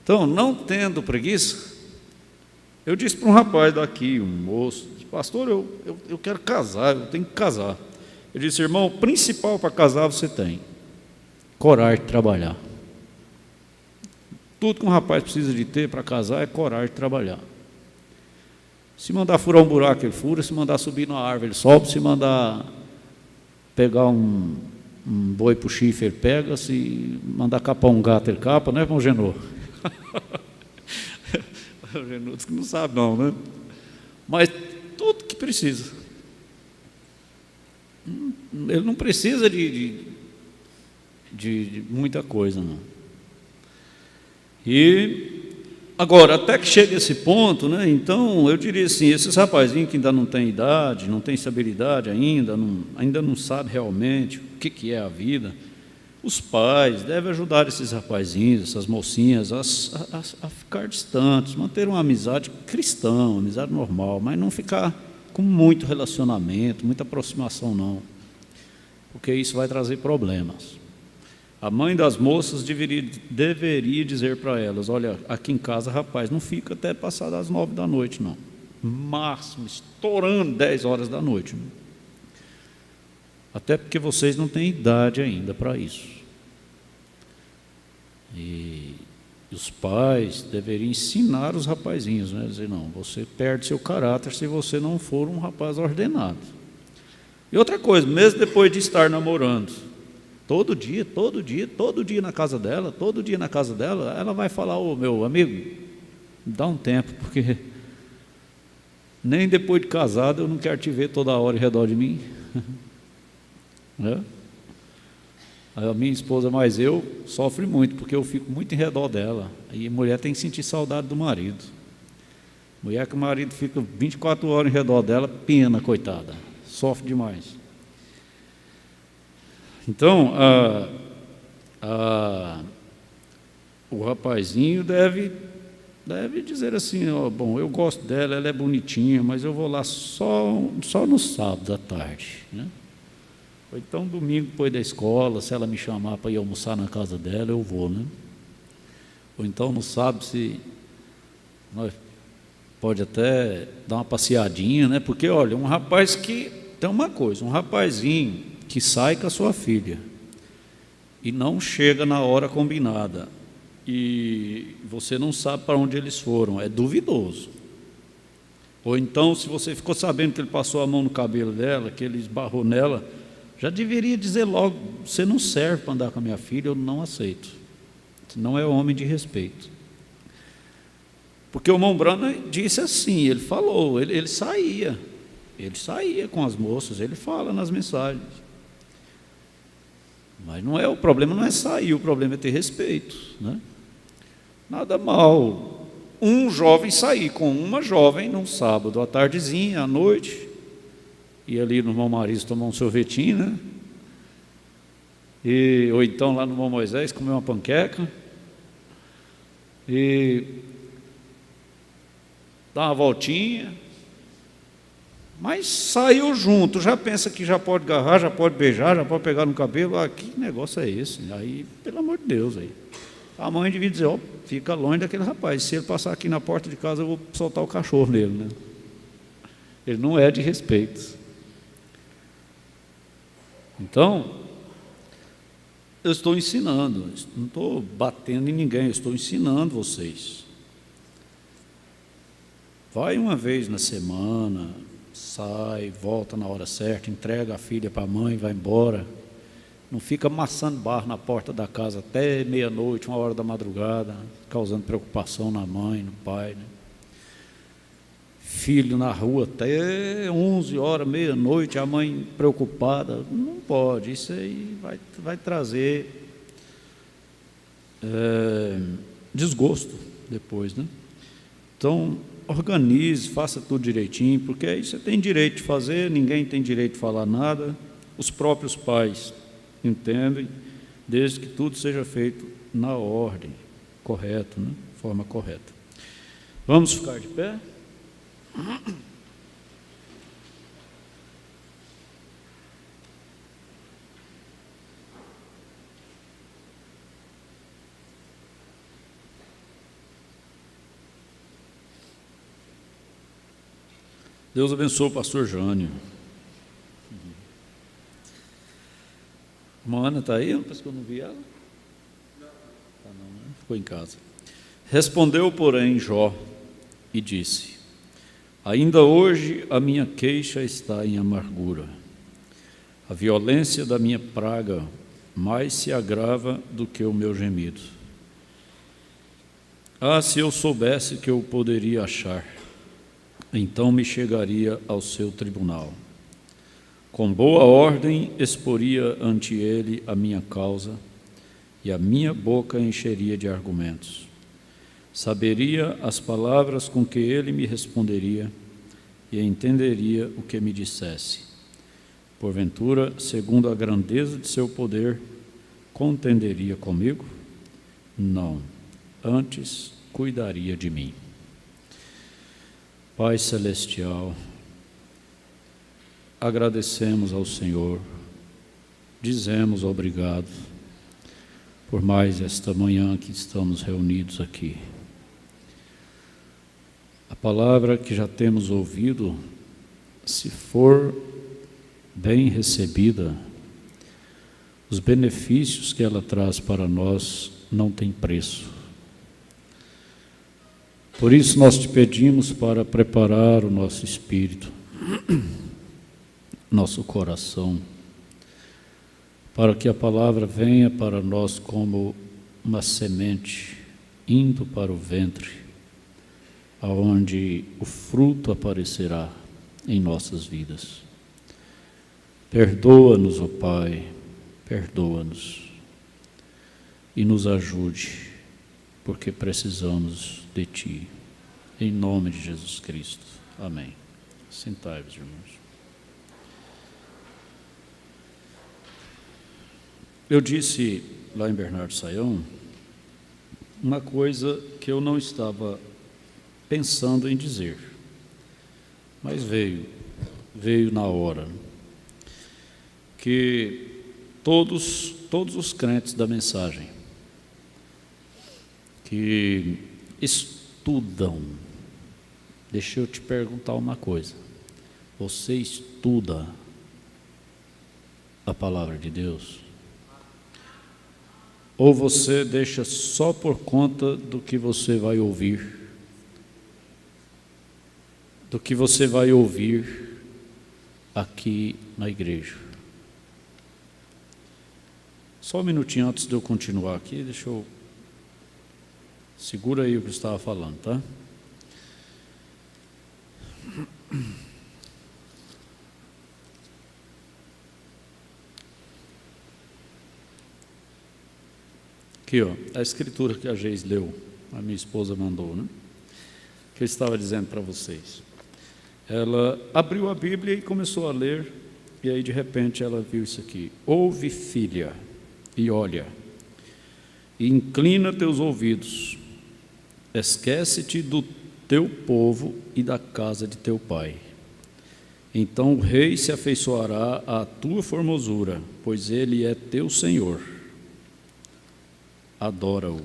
Então, não tendo preguiça, eu disse para um rapaz daqui, um moço, pastor, eu quero casar, eu tenho que casar. Ele disse, irmão, o principal para casar você tem, coragem de trabalhar. Tudo que um rapaz precisa de ter para casar é coragem de trabalhar. Se mandar furar um buraco, ele fura, se mandar subir numa árvore, ele sobe, se mandar pegar um boi para o chifre, ele pega, se mandar capar um gato, ele capa, não é, irmão Genô? O Genô diz que não sabe não, né? Mas tudo que precisa. Ele não precisa de muita coisa, não. E agora, até que chegue esse ponto, né, então eu diria assim, esses rapazinhos que ainda não têm idade, não têm estabilidade ainda não sabem realmente o que é a vida, os pais devem ajudar esses rapazinhos, essas mocinhas a ficar distantes, manter uma amizade cristã, uma amizade normal, mas não ficar com muito relacionamento, muita aproximação não, porque isso vai trazer problemas. A mãe das moças deveria dizer para elas, olha, aqui em casa, rapaz, não fica até passar das 9 da noite, não. Máximo, estourando 10 horas da noite. Não. Até porque vocês não têm idade ainda para isso. E os pais deveriam ensinar os rapazinhos, né? Dizer, não, você perde seu caráter se você não for um rapaz ordenado. E outra coisa, mesmo depois de estar namorando, todo dia na casa dela, ela vai falar, ô meu amigo, me dá um tempo, porque nem depois de casado eu não quero te ver toda hora em redor de mim. Né? A minha esposa, mais eu, sofre muito, porque eu fico muito em redor dela, e a mulher tem que sentir saudade do marido. Mulher que o marido fica 24 horas em redor dela, pena, coitada, sofre demais. Então, o rapazinho deve dizer assim, ó, bom, eu gosto dela, ela é bonitinha, mas eu vou lá só no sábado à tarde, né? Ou então domingo depois da escola, se ela me chamar para ir almoçar na casa dela, eu vou, né? Ou então no sábado, se nós pode até dar uma passeadinha, né? Porque, olha, um rapaz que tem uma coisa, um rapazinho que sai com a sua filha e não chega na hora combinada e você não sabe para onde eles foram, é duvidoso. Ou então, se você ficou sabendo que ele passou a mão no cabelo dela, que ele esbarrou nela, já deveria dizer logo, você não serve para andar com a minha filha, eu não aceito. Você não é homem de respeito. Porque o irmão Branham disse assim, ele falou, ele saía com as moças, ele fala nas mensagens. Mas o problema não é sair, o problema é ter respeito, né? Nada mal um jovem sair com uma jovem num sábado, à tardezinha, à noite, e ali no irmão Marisa tomar um sorvetinho, né? Ou então lá no irmão Moisés comer uma panqueca, e dar uma voltinha, Mas saiu junto, já pensa que já pode agarrar, já pode beijar, já pode pegar no cabelo. Ah, que negócio é esse? Aí, pelo amor de Deus, aí. A mãe devia dizer, ó, fica longe daquele rapaz. Se ele passar aqui na porta de casa, eu vou soltar o cachorro nele, né? Ele não é de respeito. Então, eu estou ensinando, não estou batendo em ninguém, eu estou ensinando vocês. Vai uma vez na semana, sai, volta na hora certa, entrega a filha para a mãe, vai embora. Não fica amassando barro na porta da casa até meia-noite, 1h da madrugada, causando preocupação na mãe, no pai, né? Filho na rua até 11h, meia-noite, a mãe preocupada. Não pode, isso aí vai trazer desgosto depois, né? Então, organize, faça tudo direitinho, porque aí você tem direito de fazer, ninguém tem direito de falar nada, os próprios pais entendem, desde que tudo seja feito na ordem correta, né? Forma correta. Vamos ficar de pé? Deus abençoe o pastor Jânio. A Ana está aí? Parece que eu não vi ela. Não. Tá não, né? Ficou em casa. Respondeu, porém, Jó e disse: ainda hoje a minha queixa está em amargura. A violência da minha praga mais se agrava do que o meu gemido. Ah, se eu soubesse que eu poderia achar, então me chegaria ao seu tribunal. Com boa ordem exporia ante ele a minha causa, e a minha boca encheria de argumentos. Saberia as palavras com que ele me responderia, e entenderia o que me dissesse. Porventura, segundo a grandeza de seu poder, contenderia comigo? Não, antes cuidaria de mim. Pai Celestial, agradecemos ao Senhor, dizemos obrigado por mais esta manhã que estamos reunidos aqui. A palavra que já temos ouvido, se for bem recebida, os benefícios que ela traz para nós não têm preço. Por isso nós te pedimos para preparar o nosso espírito, nosso coração, para que a palavra venha para nós como uma semente indo para o ventre, aonde o fruto aparecerá em nossas vidas. Perdoa-nos, ó Pai, perdoa-nos e nos ajude, porque precisamos de Ti. Em nome de Jesus Cristo. Amém. Sentai-vos, irmãos. Eu disse lá em Bernardo Sayão uma coisa que eu não estava pensando em dizer, mas veio na hora, que todos os crentes da mensagem que estudam, deixa eu te perguntar uma coisa, você estuda a palavra de Deus? Ou você deixa só por conta do que você vai ouvir? Do que você vai ouvir aqui na igreja? Só um minutinho antes de eu continuar aqui, deixa eu... Segura aí o que eu estava falando, tá? Aqui, ó, a escritura que a Geis leu, a minha esposa mandou, né? Que eu estava dizendo para vocês. Ela abriu a Bíblia e começou a ler, e aí de repente ela viu isso aqui. Ouve, filha, e olha, e inclina teus ouvidos, esquece-te do teu povo e da casa de teu pai, Então o rei se afeiçoará à tua formosura, pois ele é teu Senhor. Adora-o.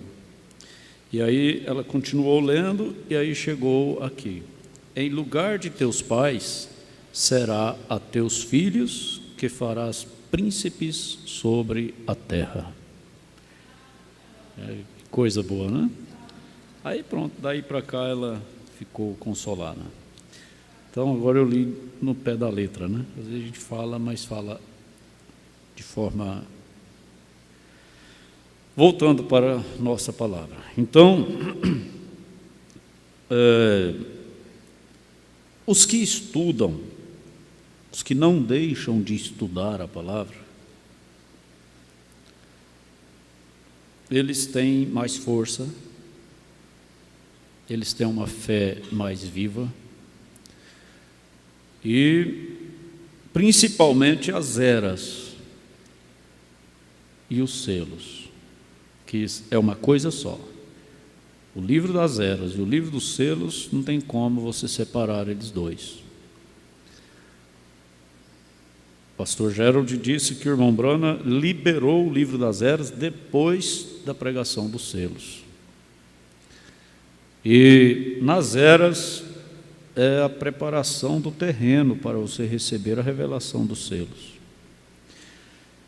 E aí ela continuou lendo, e aí chegou aqui. Em lugar de teus pais, será a teus filhos que farás príncipes sobre a terra. Coisa boa, né? Aí pronto, daí para cá ela ficou consolada. Então agora eu li no pé da letra, né? Às vezes a gente fala, mas fala de forma... Voltando para a nossa palavra. Então, os que estudam, os que não deixam de estudar a palavra, eles têm mais força, eles têm uma fé mais viva e, principalmente, as eras e os selos, que é uma coisa só. O livro das eras e o livro dos selos, não tem como você separar eles dois. O pastor Gerald disse que o irmão Branham liberou o livro das eras depois da pregação dos selos. E nas eras é a preparação do terreno para você receber a revelação dos selos.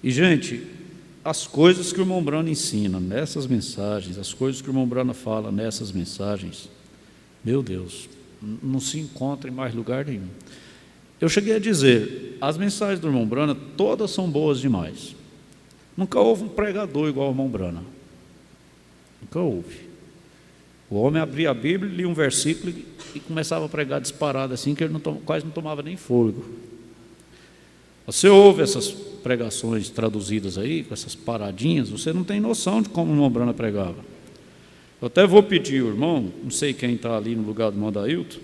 E, gente, as coisas que o irmão Branham ensina nessas mensagens, as coisas que o irmão Branham fala nessas mensagens, meu Deus, não se encontra em mais lugar nenhum. Eu cheguei a dizer, as mensagens do irmão Branham todas são boas demais. Nunca houve um pregador igual ao irmão Branham. Nunca houve. O homem abria a Bíblia, lia um versículo e começava a pregar disparado assim, que ele quase não tomava nem fôlego. Você ouve essas pregações traduzidas aí, com essas paradinhas, você não tem noção de como o irmão Branham pregava. Eu até vou pedir, irmão, não sei quem está ali no lugar do irmão Dailton,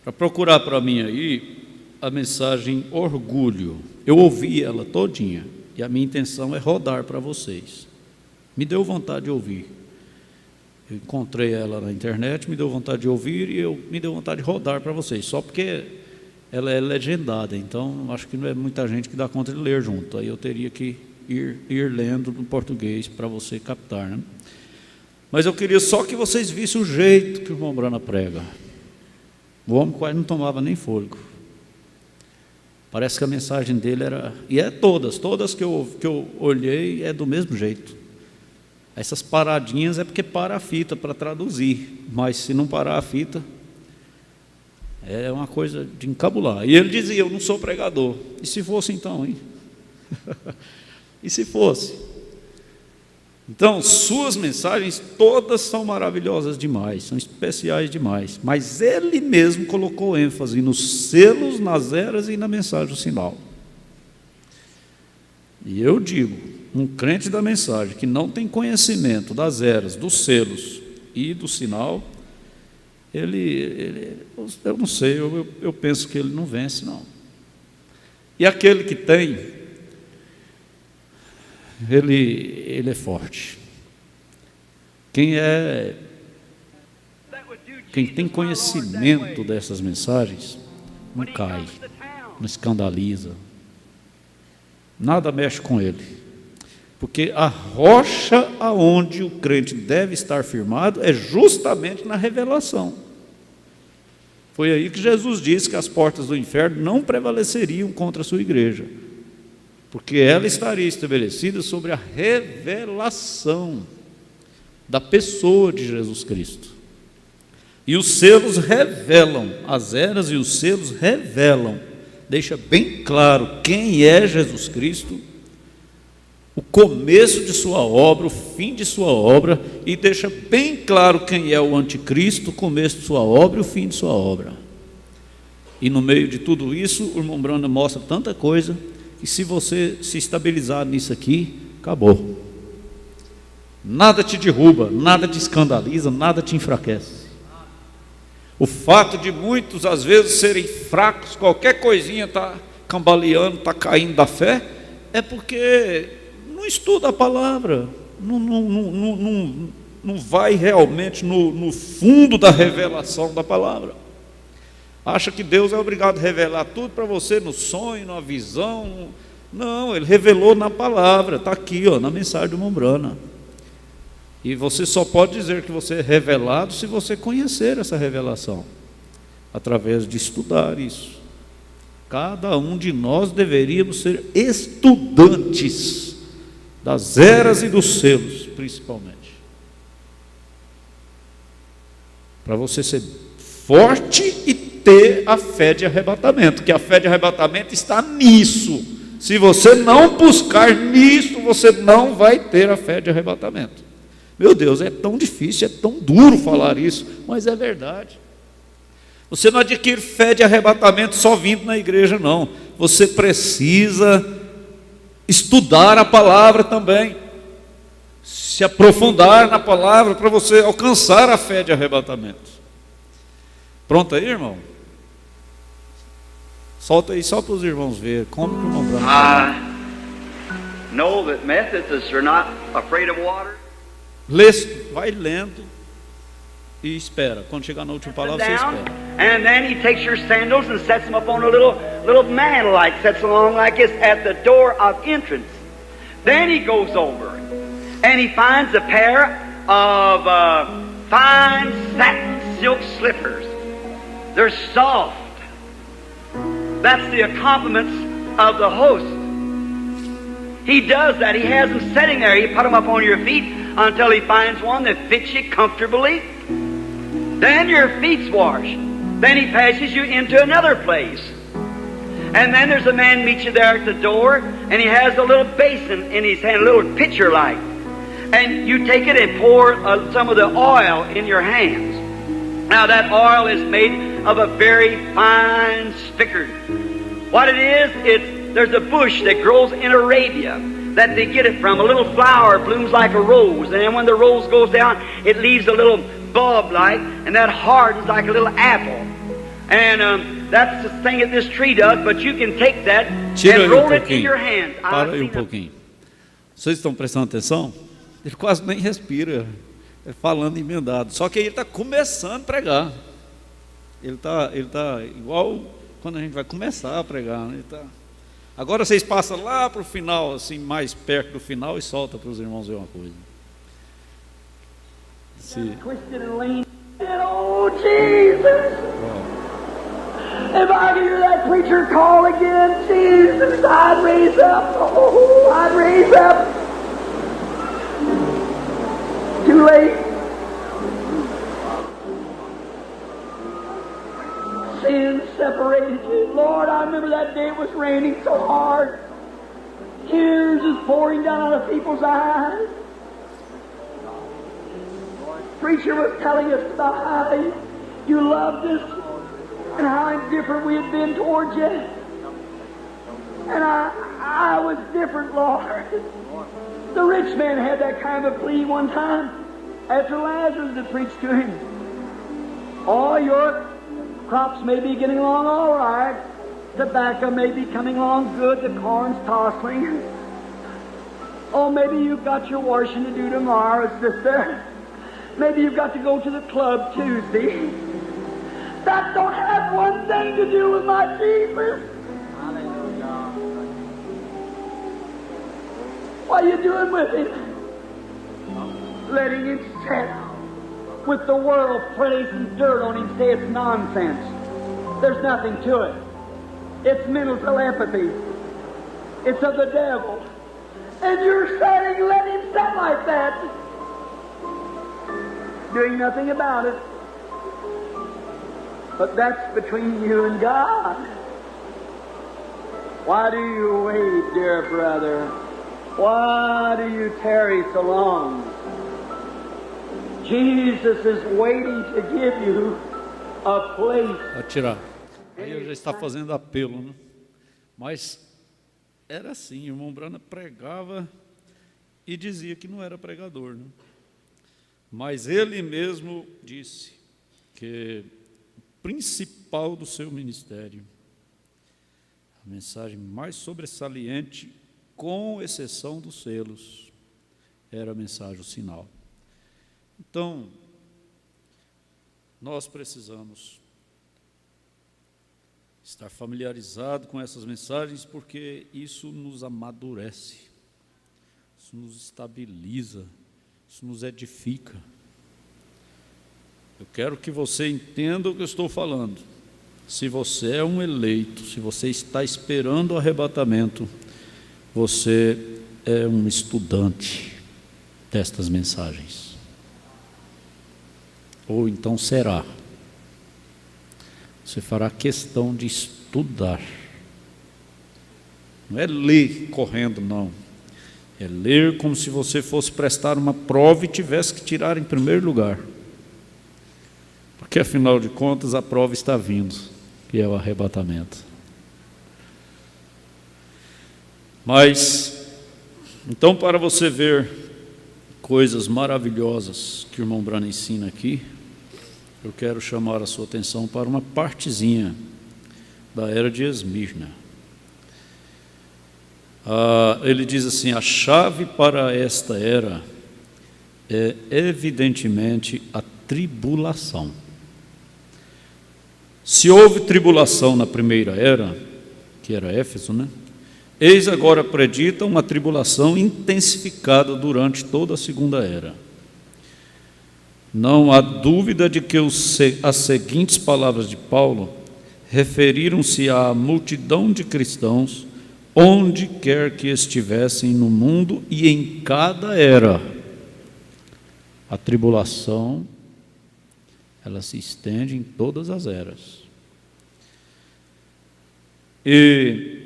para procurar para mim aí a mensagem Orgulho. Eu ouvi ela todinha, e a minha intenção é rodar para vocês. Me deu vontade de ouvir. Eu encontrei ela na internet, me deu vontade de ouvir, e me deu vontade de rodar para vocês, só porque ela é legendada, então acho que não é muita gente que dá conta de ler junto, aí eu teria que ir lendo no português para você captar, né? Mas eu queria só que vocês vissem o jeito que o irmão Branham prega. O homem quase não tomava nem fôlego. Parece que a mensagem dele era... E é todas que eu olhei é do mesmo jeito. Essas paradinhas é porque para a fita para traduzir, mas se não parar a fita... É uma coisa de encabular. E ele dizia, eu não sou pregador. E se fosse então, hein? E se fosse? Então, suas mensagens todas são maravilhosas demais, são especiais demais. Mas ele mesmo colocou ênfase nos selos, nas eras e na mensagem do sinal. E eu digo, um crente da mensagem que não tem conhecimento das eras, dos selos e do sinal... eu não sei, eu penso que ele não vence, não. E aquele que tem, ele é forte. Quem tem conhecimento dessas mensagens, não cai, não escandaliza, nada mexe com ele. Porque a rocha aonde o crente deve estar firmado é justamente na revelação. Foi aí que Jesus disse que as portas do inferno não prevaleceriam contra a sua igreja, porque ela estaria estabelecida sobre a revelação da pessoa de Jesus Cristo. E os selos revelam, as eras e os selos revelam, deixa bem claro quem é Jesus Cristo, o começo de sua obra, o fim de sua obra, e deixa bem claro quem é o anticristo, o começo de sua obra e o fim de sua obra. E no meio de tudo isso, o irmão Branham mostra tanta coisa, que se você se estabilizar nisso aqui, acabou. Nada te derruba, nada te escandaliza, nada te enfraquece. O fato de muitos, às vezes, serem fracos, qualquer coisinha está cambaleando, está caindo da fé, é porque não estuda a palavra, não vai realmente no fundo da revelação da palavra. Acha que Deus é obrigado a revelar tudo para você no sonho, na visão. Não, Ele revelou na palavra, está aqui, ó, na mensagem do Mombrana. E você só pode dizer que você é revelado se você conhecer essa revelação, através de estudar isso. Cada um de nós deveríamos ser estudantes das eras e dos selos, principalmente. Para você ser forte e ter a fé de arrebatamento, que a fé de arrebatamento está nisso. Se você não buscar nisso, você não vai ter a fé de arrebatamento. Meu Deus, é tão difícil, é tão duro falar isso, mas é verdade. Você não adquire fé de arrebatamento só vindo na igreja, não. Você precisa estudar a palavra também, se aprofundar na palavra para você alcançar a fé de arrebatamento. Pronto aí, irmão? Solta aí só para os irmãos verem como que o irmão Branco fala. I know that Methodists are not afraid of water. Lê, vai lendo e espera. Quando chegar na última palavra, você Down, espera. and then he takes your sandals and sets them up on a little mantle, like sets along like this at the door of entrance. Then he goes over and he finds a pair of fine satin silk slippers. They're soft. That's the accompaniments of the host. He does that. He has them sitting there. He put them up on your feet until he finds one that fits you comfortably. Then your feet's washed. Then he passes you into another place. And then there's a man meets you there at the door, and he has a little basin in his hand, a little pitcher like. And you take it and pour some of the oil in your hands. Now that oil is made of a very fine spikenard. What it is, there's a bush that grows in Arabia that they get it from. A little flower blooms like a rose, and then when the rose goes down, it leaves a little bulb like, and that hardens like a little apple. And that's the thing that this tree does, but you can take that and roll it in your hands. Para aí um pouquinho. Vocês estão prestando atenção? Ele quase nem respira, falando emendado. Só que ele está começando a pregar. Ele está igual quando a gente vai começar a pregar, né? Agora vocês passam lá para o final, assim, mais perto do final, e solta para os irmãos ver uma coisa. Twisted and lean. Oh, Jesus! If I could hear that preacher call again, Jesus, I'd raise up. Oh, I'd raise up. Too late. Sin separated you. Lord, I remember that day it was raining so hard. Tears is pouring down out of people's eyes. Preacher was telling us about how you loved us and how indifferent we had been towards you. And I was different, Lord. The rich man had that kind of plea one time after Lazarus had preached to him. Oh, your crops may be getting along all right. Tobacco may be coming along good. The corn's tossing. Oh, maybe you've got your washing to do tomorrow, sister. Maybe you've got to go to the club Tuesday. That don't have one thing to do with my Jesus. Hallelujah. What are you doing with him? Letting him sit with the world placing dirt on him, say it's nonsense. There's nothing to it. It's mental telepathy. It's of the devil. And you're saying, let him sit like that, doing nothing about it. But that's between you and God. Why do you wait, dear brother? Why do you tarry so long? Jesus is waiting to give you a place. Pode tirar. Aí eu já está fazendo apelo, né? Mas era assim, o irmão Brana pregava e dizia que não era pregador, né? Mas ele mesmo disse que o principal do seu ministério, a mensagem mais sobressalente, com exceção dos selos, era a mensagem, o sinal. Então, nós precisamos estar familiarizado com essas mensagens, porque isso nos amadurece, isso nos estabiliza, isso nos edifica. Eu quero que você entenda o que eu estou falando. Se você é um eleito, se você está esperando o arrebatamento, você é um estudante destas mensagens. Ou então será. Você fará questão de estudar. Não é ler correndo, não. É ler como se você fosse prestar uma prova e tivesse que tirar em primeiro lugar. Porque, afinal de contas, a prova está vindo, que é o arrebatamento. Mas, então, para você ver coisas maravilhosas que o irmão Branham ensina aqui, eu quero chamar a sua atenção para uma partezinha da era de Esmirna. Ele diz assim: a chave para esta era é evidentemente a tribulação. Se houve tribulação na primeira era, que era Éfeso, né? Eis agora predita uma tribulação intensificada durante toda a segunda era. Não há dúvida de que as seguintes palavras de Paulo referiram-se à multidão de cristãos, onde quer que estivessem no mundo e em cada era. A tribulação, ela se estende em todas as eras. E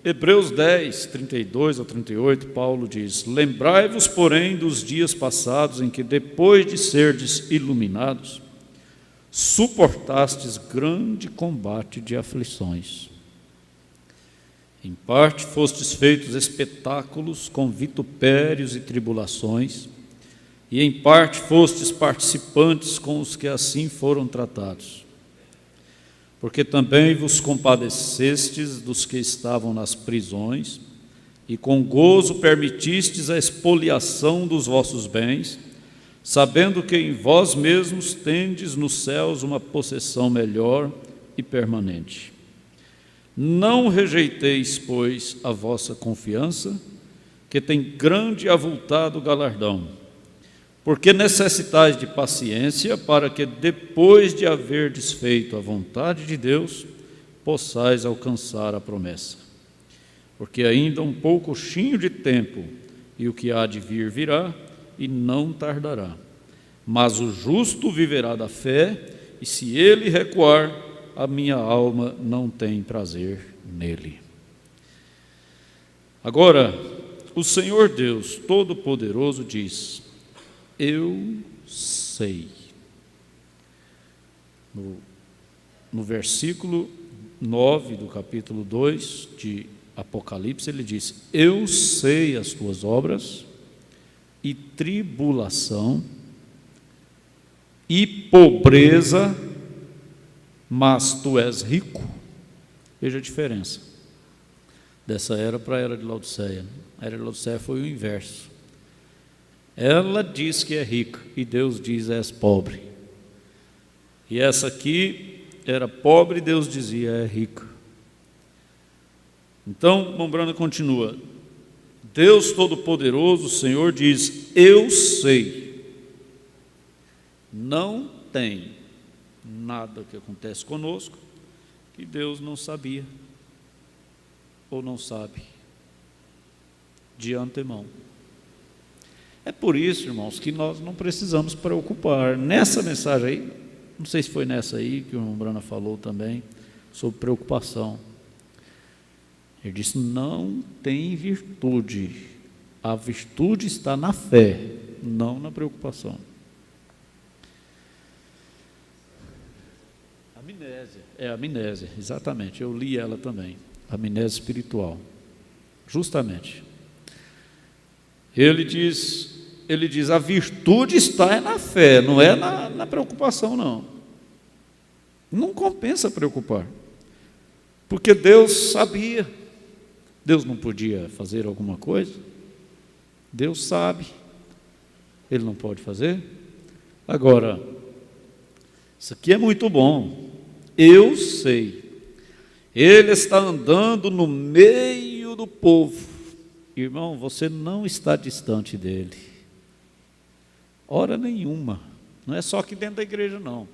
Hebreus 10, 32 a 38, Paulo diz: lembrai-vos, porém, dos dias passados em que, depois de serdes iluminados, suportastes grande combate de aflições. Em parte fostes feitos espetáculos com vitupérios e tribulações, e em parte fostes participantes com os que assim foram tratados. Porque também vos compadecestes dos que estavam nas prisões, e com gozo permitistes a expoliação dos vossos bens, sabendo que em vós mesmos tendes nos céus uma possessão melhor e permanente. Não rejeiteis, pois, a vossa confiança, que tem grande e avultado galardão, porque necessitais de paciência, para que, depois de haverdes feito a vontade de Deus, possais alcançar a promessa. Porque ainda um poucochinho de tempo, e o que há de vir virá, e não tardará. Mas o justo viverá da fé, e se ele recuar, a minha alma não tem prazer nele. Agora, o Senhor Deus Todo-Poderoso diz: eu sei. No versículo 9 do capítulo 2 de Apocalipse, ele diz: eu sei as tuas obras, e tribulação, e pobreza, mas tu és rico. Veja a diferença dessa era para a era de Laodiceia. A era de Laodiceia foi o inverso. Ela diz que é rica, e Deus diz: és pobre. E essa aqui era pobre, e Deus dizia: é rica. Então, Mombrana continua: Deus Todo-Poderoso, o Senhor, diz: eu sei. Não tem nada que acontece conosco que Deus não sabia, ou não sabe, de antemão. É por isso, irmãos, que nós não precisamos preocupar. Nessa mensagem aí, não sei se foi nessa aí que o irmão Brana falou também, sobre preocupação. Ele disse: não tem virtude. A virtude está na fé, não na preocupação. Amnésia. É amnésia, exatamente. Eu li ela também. Amnésia espiritual. Justamente. Ele diz: a virtude está na fé, não é na preocupação, não. Não compensa preocupar. Porque Deus sabia. Deus não podia fazer alguma coisa? Deus sabe. Ele não pode fazer? Agora, isso aqui é muito bom. Eu sei. Ele está andando no meio do povo. Irmão, você não está distante dele. Hora nenhuma. Não é só aqui dentro da igreja, não.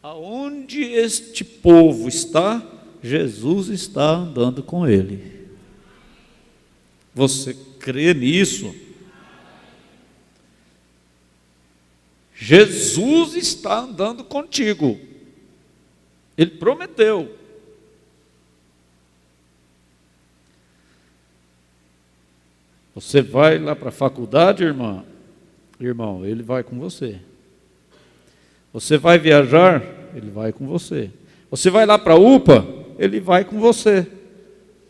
Aonde este povo está, Jesus está andando com ele. Você crê nisso? Jesus está andando contigo. Ele prometeu. Você vai lá para a faculdade, irmão, ele vai com você. Você vai viajar, ele vai com você. Você vai lá para a UPA, ele vai com você.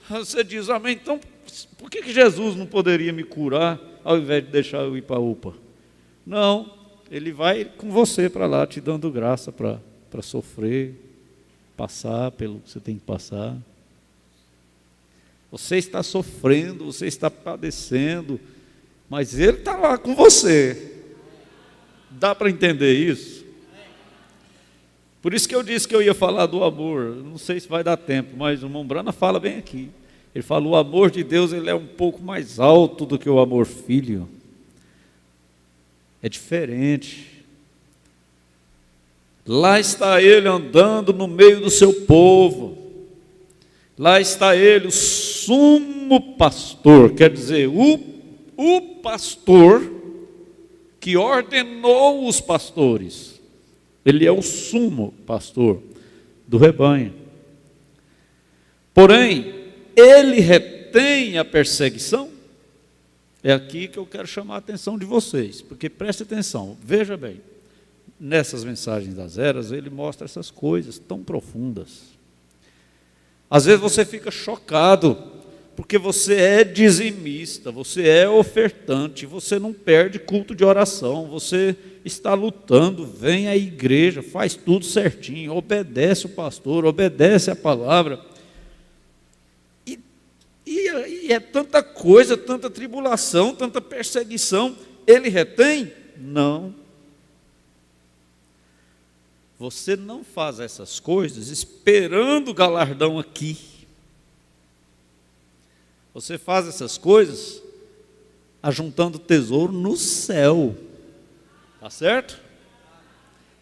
Você diz, amém, então por que Jesus não poderia me curar ao invés de deixar eu ir para a UPA? Não, ele vai com você para lá, te dando graça para sofrer, passar pelo que você tem que passar. Você está sofrendo, você está padecendo, mas ele está lá com você. Dá para entender isso? Por isso que eu disse que eu ia falar do amor. Não sei se vai dar tempo, mas o irmão Brana fala bem aqui. Ele fala, o amor de Deus ele é um pouco mais alto do que o amor filho. É diferente. Lá está ele andando no meio do seu povo. Lá está ele, o sumo pastor, quer dizer, o pastor que ordenou os pastores. Ele é o sumo pastor do rebanho. Porém, ele retém a perseguição. É aqui que eu quero chamar a atenção de vocês, porque preste atenção, veja bem, nessas mensagens das eras, ele mostra essas coisas tão profundas. Às vezes você fica chocado, porque você é dizimista, você é ofertante, você não perde culto de oração, você está lutando, vem à igreja, faz tudo certinho, obedece o pastor, obedece a palavra. E é tanta coisa, tanta tribulação, tanta perseguição, ele retém? Não. Você não faz essas coisas esperando o galardão aqui. Você faz essas coisas ajuntando tesouro no céu. Tá certo?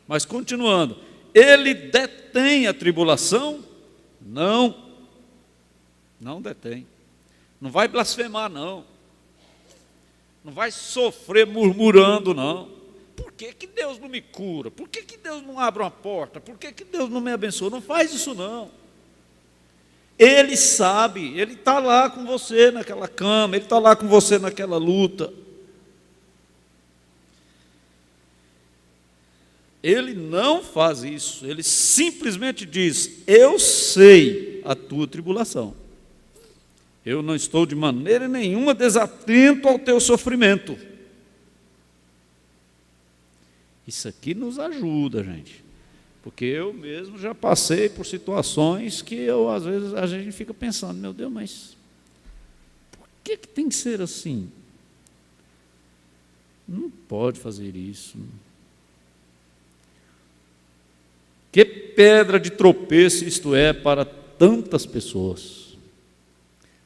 Mas continuando, ele detém a tribulação? Não. Não detém. Não vai blasfemar, não. Não vai sofrer murmurando, não. Por que Deus não me cura? Por que Deus não abre uma porta? Por que Deus não me abençoa? Não faz isso não. Ele sabe, Ele está lá com você naquela cama, Ele está lá com você naquela luta. Ele não faz isso, Ele simplesmente diz, eu sei a tua tribulação. Eu não estou de maneira nenhuma desatento ao teu sofrimento. Isso aqui nos ajuda, gente, porque eu mesmo já passei por situações que às vezes a gente fica pensando, meu Deus, mas por que tem que ser assim? Não pode fazer isso. Que pedra de tropeço isto é para tantas pessoas.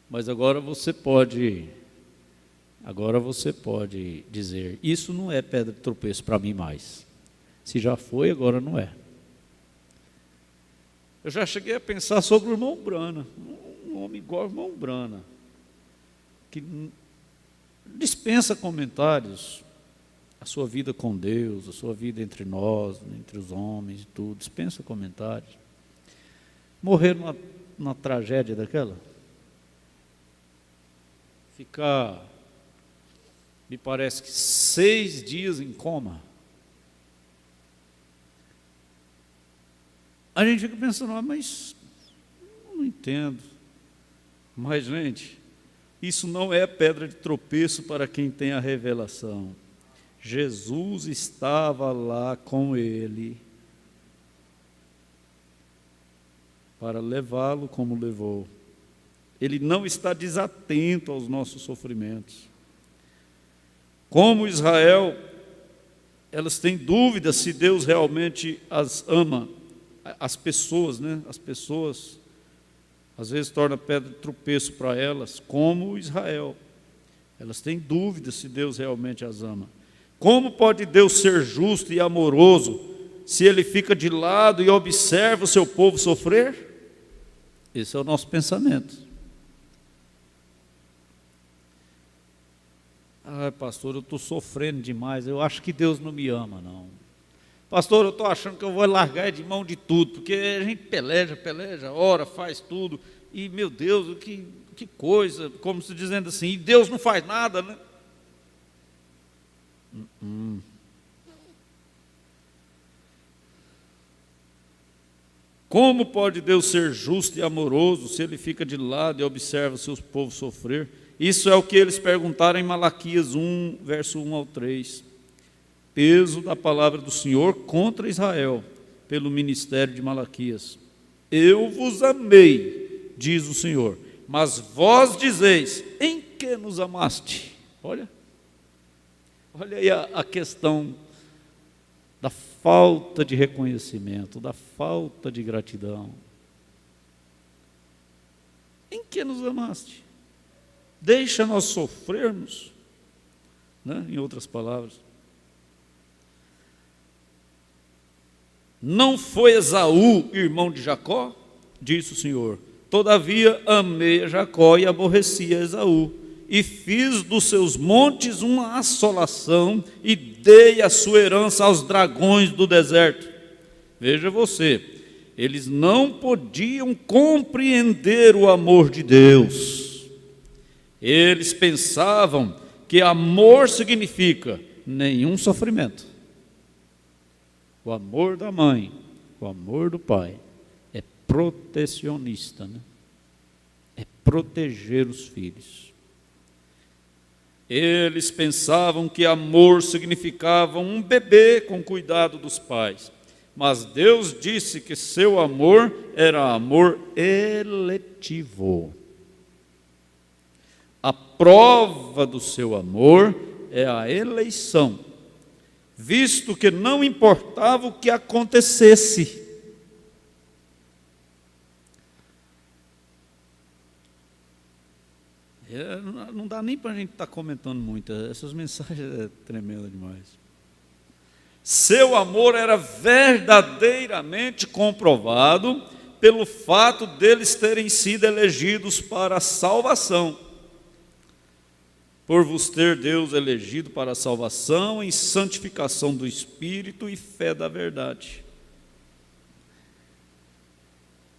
Mas agora você pode dizer, isso não é pedra de tropeço para mim mais. Se já foi, agora não é. Eu já cheguei a pensar sobre o irmão Brana, um homem igual ao irmão Brana, que dispensa comentários, a sua vida com Deus, a sua vida entre nós, entre os homens e tudo, dispensa comentários. Morrer numa tragédia daquela? Ficar, me parece que 6 dias em coma. A gente fica pensando, mas não entendo. Mas, gente, isso não é pedra de tropeço para quem tem a revelação. Jesus estava lá com ele para levá-lo como levou. Ele não está desatento aos nossos sofrimentos. Como Israel, elas têm dúvidas se Deus realmente as ama, as pessoas, né? As pessoas às vezes torna pedra de tropeço para elas, como Israel. Elas têm dúvidas se Deus realmente as ama. Como pode Deus ser justo e amoroso se Ele fica de lado e observa o seu povo sofrer? Esse é o nosso pensamento. Ah, pastor, eu estou sofrendo demais, eu acho que Deus não me ama, não. Pastor, eu estou achando que eu vou largar de mão de tudo, porque a gente peleja, ora, faz tudo, e meu Deus, que coisa, como se dizendo assim, e Deus não faz nada, né? Como pode Deus ser justo e amoroso se Ele fica de lado e observa seus povos sofrer? Isso é o que eles perguntaram em Malaquias 1, verso 1 ao 3. Peso da palavra do Senhor contra Israel, pelo ministério de Malaquias. Eu vos amei, diz o Senhor, mas vós dizeis, em que nos amaste? Olha aí a questão da falta de reconhecimento, da falta de gratidão. Em que nos amaste? Deixa nós sofrermos, né? Em outras palavras. Não foi Esaú irmão de Jacó? Disse o Senhor. Todavia amei a Jacó e aborreci a Esaú. E fiz dos seus montes uma assolação e dei a sua herança aos dragões do deserto. Veja você, eles não podiam compreender o amor de Deus. Eles pensavam que amor significa nenhum sofrimento. O amor da mãe, o amor do pai é protecionista, né? É proteger os filhos. Eles pensavam que amor significava um bebê com cuidado dos pais. Mas Deus disse que seu amor era amor eletivo. A prova do seu amor é a eleição, visto que não importava o que acontecesse. Não dá nem para a gente estar comentando muito, essas mensagens é tremenda demais. Seu amor era verdadeiramente comprovado pelo fato deles terem sido elegidos para a salvação. Por vos ter Deus elegido para a salvação em santificação do Espírito e fé da verdade.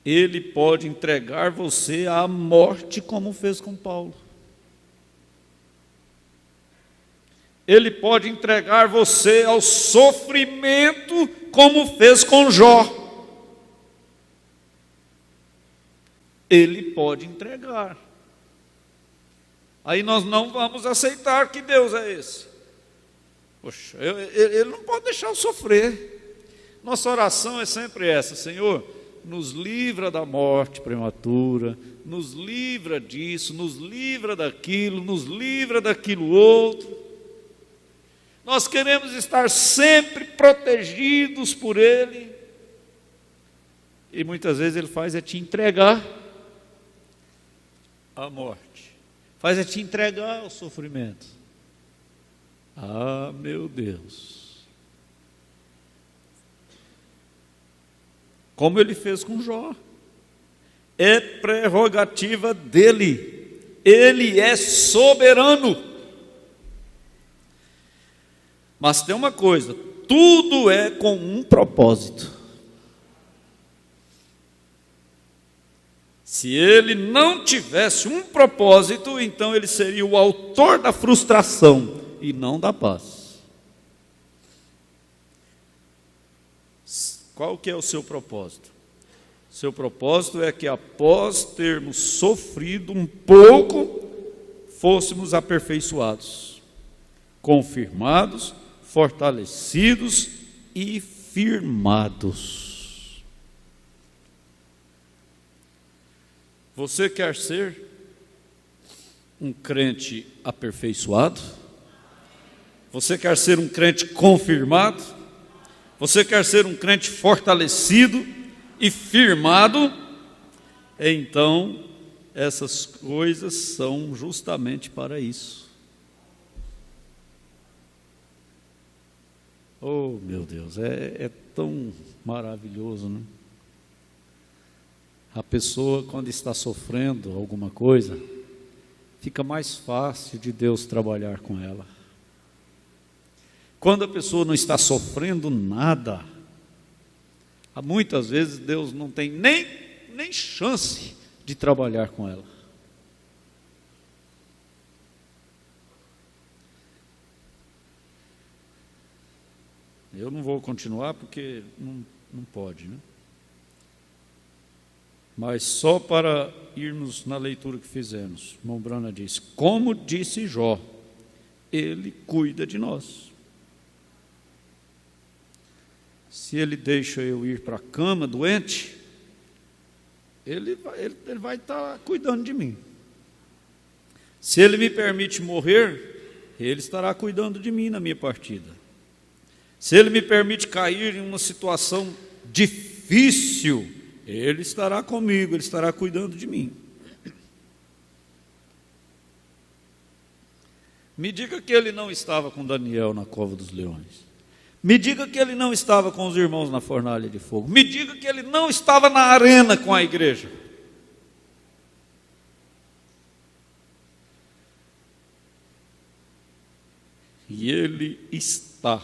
Ele pode entregar você à morte como fez com Paulo. Ele pode entregar você ao sofrimento como fez com Jó. Ele pode entregar. Aí nós não vamos aceitar que Deus é esse. Poxa, Ele não pode deixar eu sofrer. Nossa oração é sempre essa: Senhor, nos livra da morte prematura, nos livra disso, nos livra daquilo, nos livra daquilo outro. Nós queremos estar sempre protegidos por Ele. E muitas vezes Ele faz é te entregar à morte. Faz é te entregar ao sofrimento. Ah, meu Deus. Como Ele fez com Jó. É prerrogativa dEle. Ele é soberano. Mas tem uma coisa, tudo é com um propósito. Se Ele não tivesse um propósito, então Ele seria o autor da frustração e não da paz. Qual que é o seu propósito? Seu propósito é que após termos sofrido um pouco, fôssemos aperfeiçoados, confirmados, fortalecidos e firmados. Você quer ser um crente aperfeiçoado? Você quer ser um crente confirmado? Você quer ser um crente fortalecido e firmado? Então, essas coisas são justamente para isso. Oh, meu Deus, é tão maravilhoso, né? A pessoa, quando está sofrendo alguma coisa, fica mais fácil de Deus trabalhar com ela. Quando a pessoa não está sofrendo nada, muitas vezes Deus não tem nem chance de trabalhar com ela. Eu não vou continuar porque não pode, né? Mas só para irmos na leitura que fizemos, Mombrana diz: como disse Jó, Ele cuida de nós. Se Ele deixa eu ir para a cama doente, Ele vai estar cuidando de mim. Se Ele me permite morrer, Ele estará cuidando de mim na minha partida. Se Ele me permite cair em uma situação difícil, Ele estará comigo, Ele estará cuidando de mim. Me diga que Ele não estava com Daniel na cova dos leões. Me diga que Ele não estava com os irmãos na fornalha de fogo. Me diga que Ele não estava na arena com a igreja. E Ele está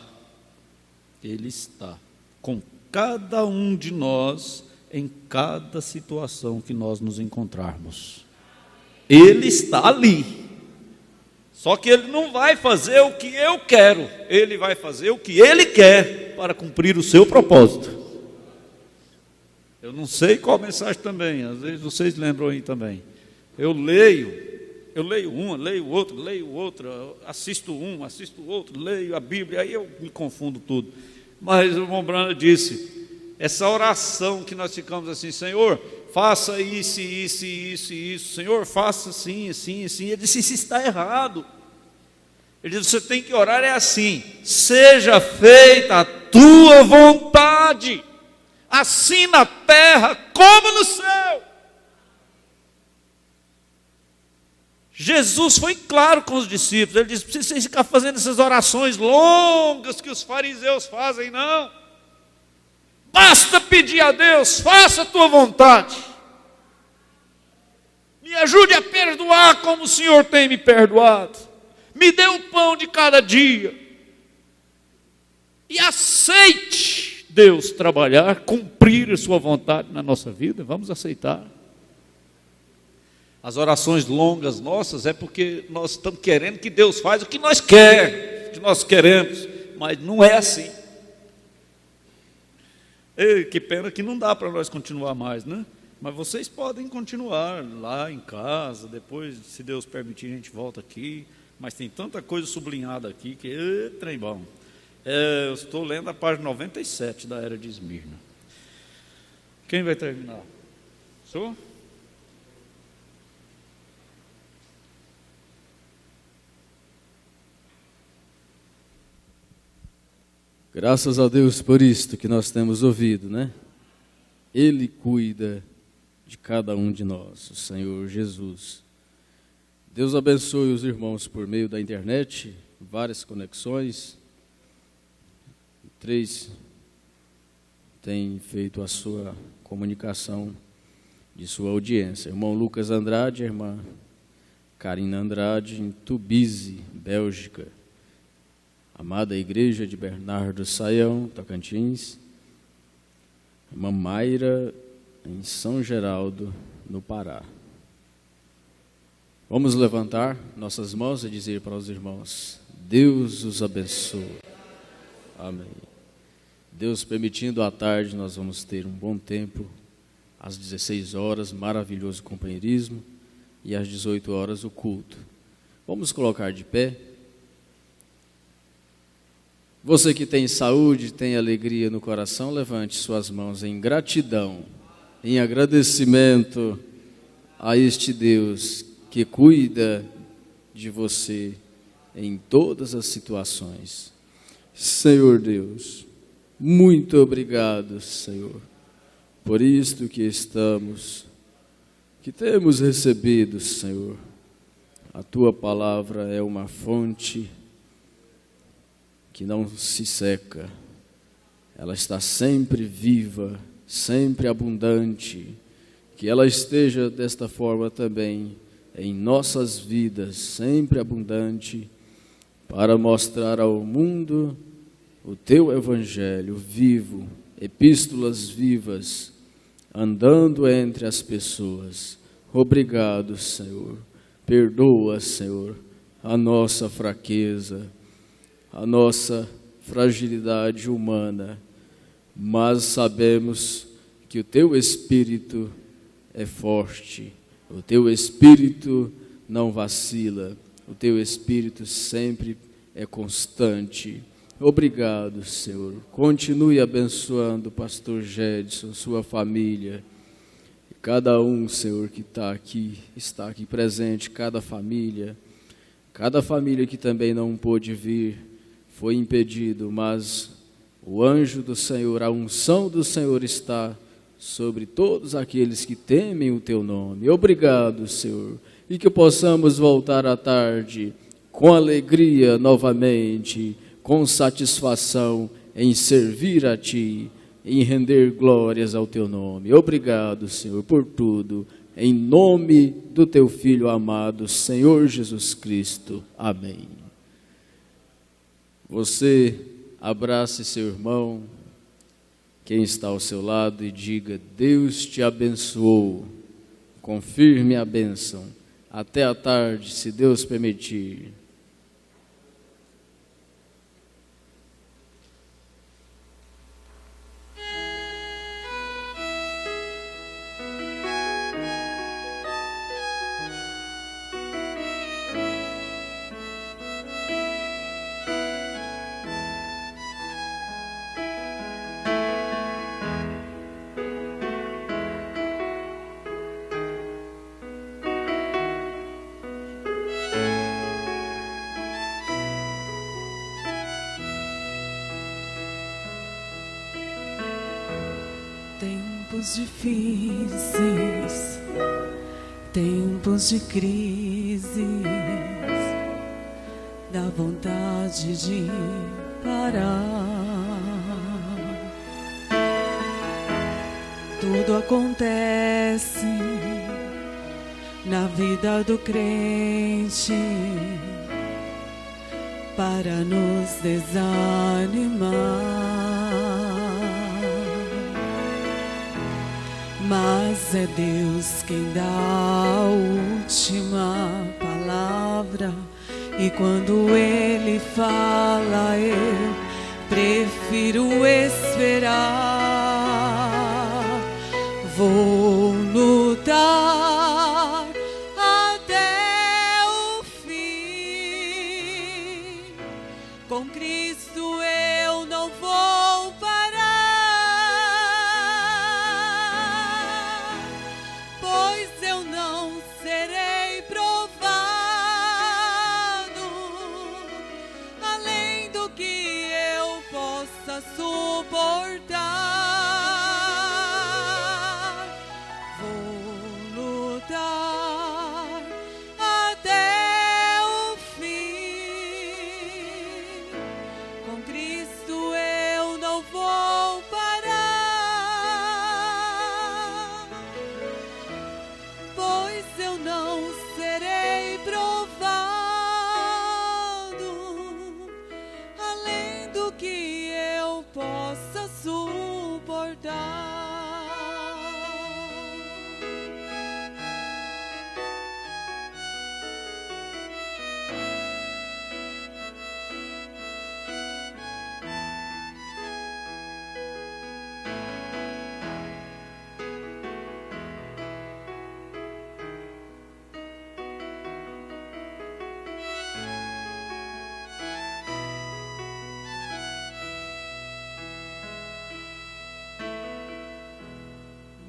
com cada um de nós em cada situação que nós nos encontrarmos. Ele está ali. Só que Ele não vai fazer o que eu quero, Ele vai fazer o que Ele quer para cumprir o seu propósito. Eu não sei qual mensagem também, às vezes vocês lembram aí também. Eu leio uma, leio outra, assisto um, assisto outro, leio a Bíblia, aí eu me confundo tudo. Mas o Mombrana disse, essa oração que nós ficamos assim: Senhor, faça isso, Senhor, faça assim. Ele disse: isso está errado. Ele disse: você tem que orar assim: seja feita a tua vontade, assim na terra como no céu. Jesus foi claro com os discípulos. Ele disse: não precisa vocês ficar fazendo essas orações longas que os fariseus fazem, não. Basta pedir a Deus: faça a tua vontade. Me ajude a perdoar como o Senhor tem me perdoado. Me dê o pão de cada dia. E aceite Deus trabalhar, cumprir a sua vontade na nossa vida. Vamos aceitar. As orações longas nossas é porque nós estamos querendo que Deus faça o que nós queremos, o que nós queremos, mas não é assim. Ei, que pena que não dá para nós continuar mais, né? Mas vocês podem continuar lá em casa, depois, se Deus permitir, a gente volta aqui, mas tem tanta coisa sublinhada aqui que trem bom. Eu estou lendo a página 97 da Era de Esmirna. Quem vai terminar? Sou? Graças a Deus por isto que nós temos ouvido, né? Ele cuida de cada um de nós, o Senhor Jesus. Deus abençoe os irmãos por meio da internet, várias conexões. 3 têm feito a sua comunicação de sua audiência. Irmão Lucas Andrade, irmã Karina Andrade, em Tubize, Bélgica. Amada Igreja de Bernardo Saião, Tocantins. Irmã Mayra, em São Geraldo, no Pará. Vamos levantar nossas mãos e dizer para os irmãos: Deus os abençoe. Amém. Deus permitindo, à tarde nós vamos ter um bom tempo, às 16 horas, maravilhoso companheirismo, e às 18 horas o culto. Vamos colocar de pé. Você que tem saúde, tem alegria no coração, levante suas mãos em gratidão, em agradecimento a este Deus que cuida de você em todas as situações. Senhor Deus, muito obrigado, Senhor, por isto que estamos que temos recebido, Senhor. A Tua palavra é uma fonte que não se seca, ela está sempre viva, sempre abundante, que ela esteja desta forma também em nossas vidas, sempre abundante, para mostrar ao mundo o Teu Evangelho vivo, epístolas vivas, andando entre as pessoas. Obrigado, Senhor. Perdoa, Senhor, a nossa fraqueza, a nossa fragilidade humana, mas sabemos que o Teu Espírito é forte, o Teu Espírito não vacila, o Teu Espírito sempre é constante. Obrigado, Senhor. Continue abençoando o pastor Gedson, sua família, cada um, Senhor, que está aqui presente, cada família que também não pôde vir, foi impedido, mas o anjo do Senhor, a unção do Senhor está sobre todos aqueles que temem o Teu nome. Obrigado, Senhor, e que possamos voltar à tarde com alegria novamente, com satisfação em servir a Ti, em render glórias ao Teu nome. Obrigado, Senhor, por tudo, em nome do Teu Filho amado, Senhor Jesus Cristo. Amém. Você abrace seu irmão, quem está ao seu lado, e diga: Deus te abençoou. Confirme a bênção. Até a tarde, se Deus permitir. Tempos difíceis, tempos de crises, dá vontade de parar. Tudo acontece na vida do crente para nos desanimar. Mas é Deus quem dá a última palavra, e quando Ele fala, eu prefiro esperar. Vou lutar até o fim, com Cristo eu não vou parar. Suportar, vou lutar até o fim, com Cristo eu não vou parar, pois eu não serei provado além do que eu possa suportar.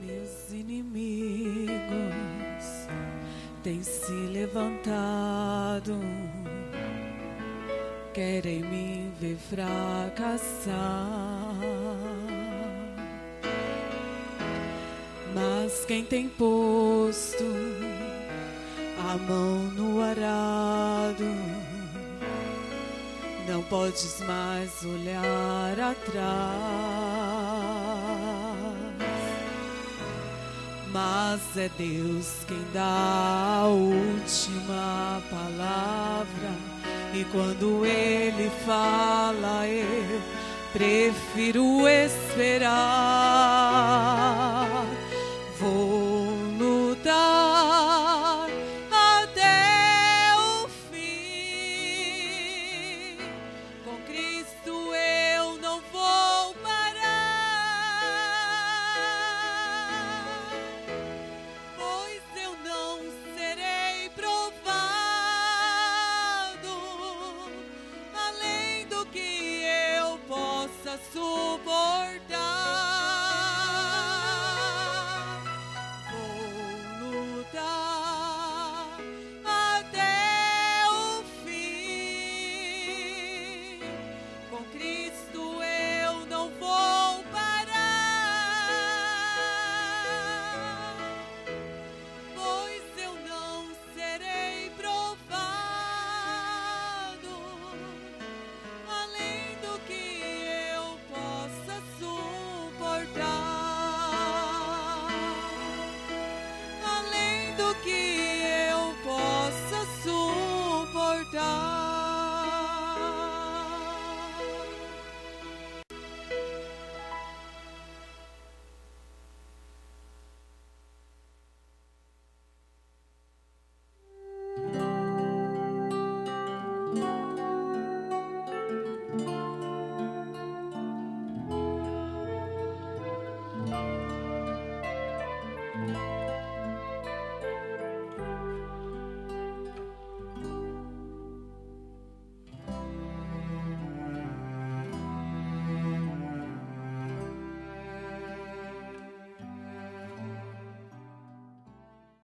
Meus inimigos têm se levantado, querem me ver fracassar, Mas quem tem posto a mão no arado, não podes mais olhar atrás. Mas é Deus quem dá a última palavra, e quando Ele fala, eu prefiro esperar.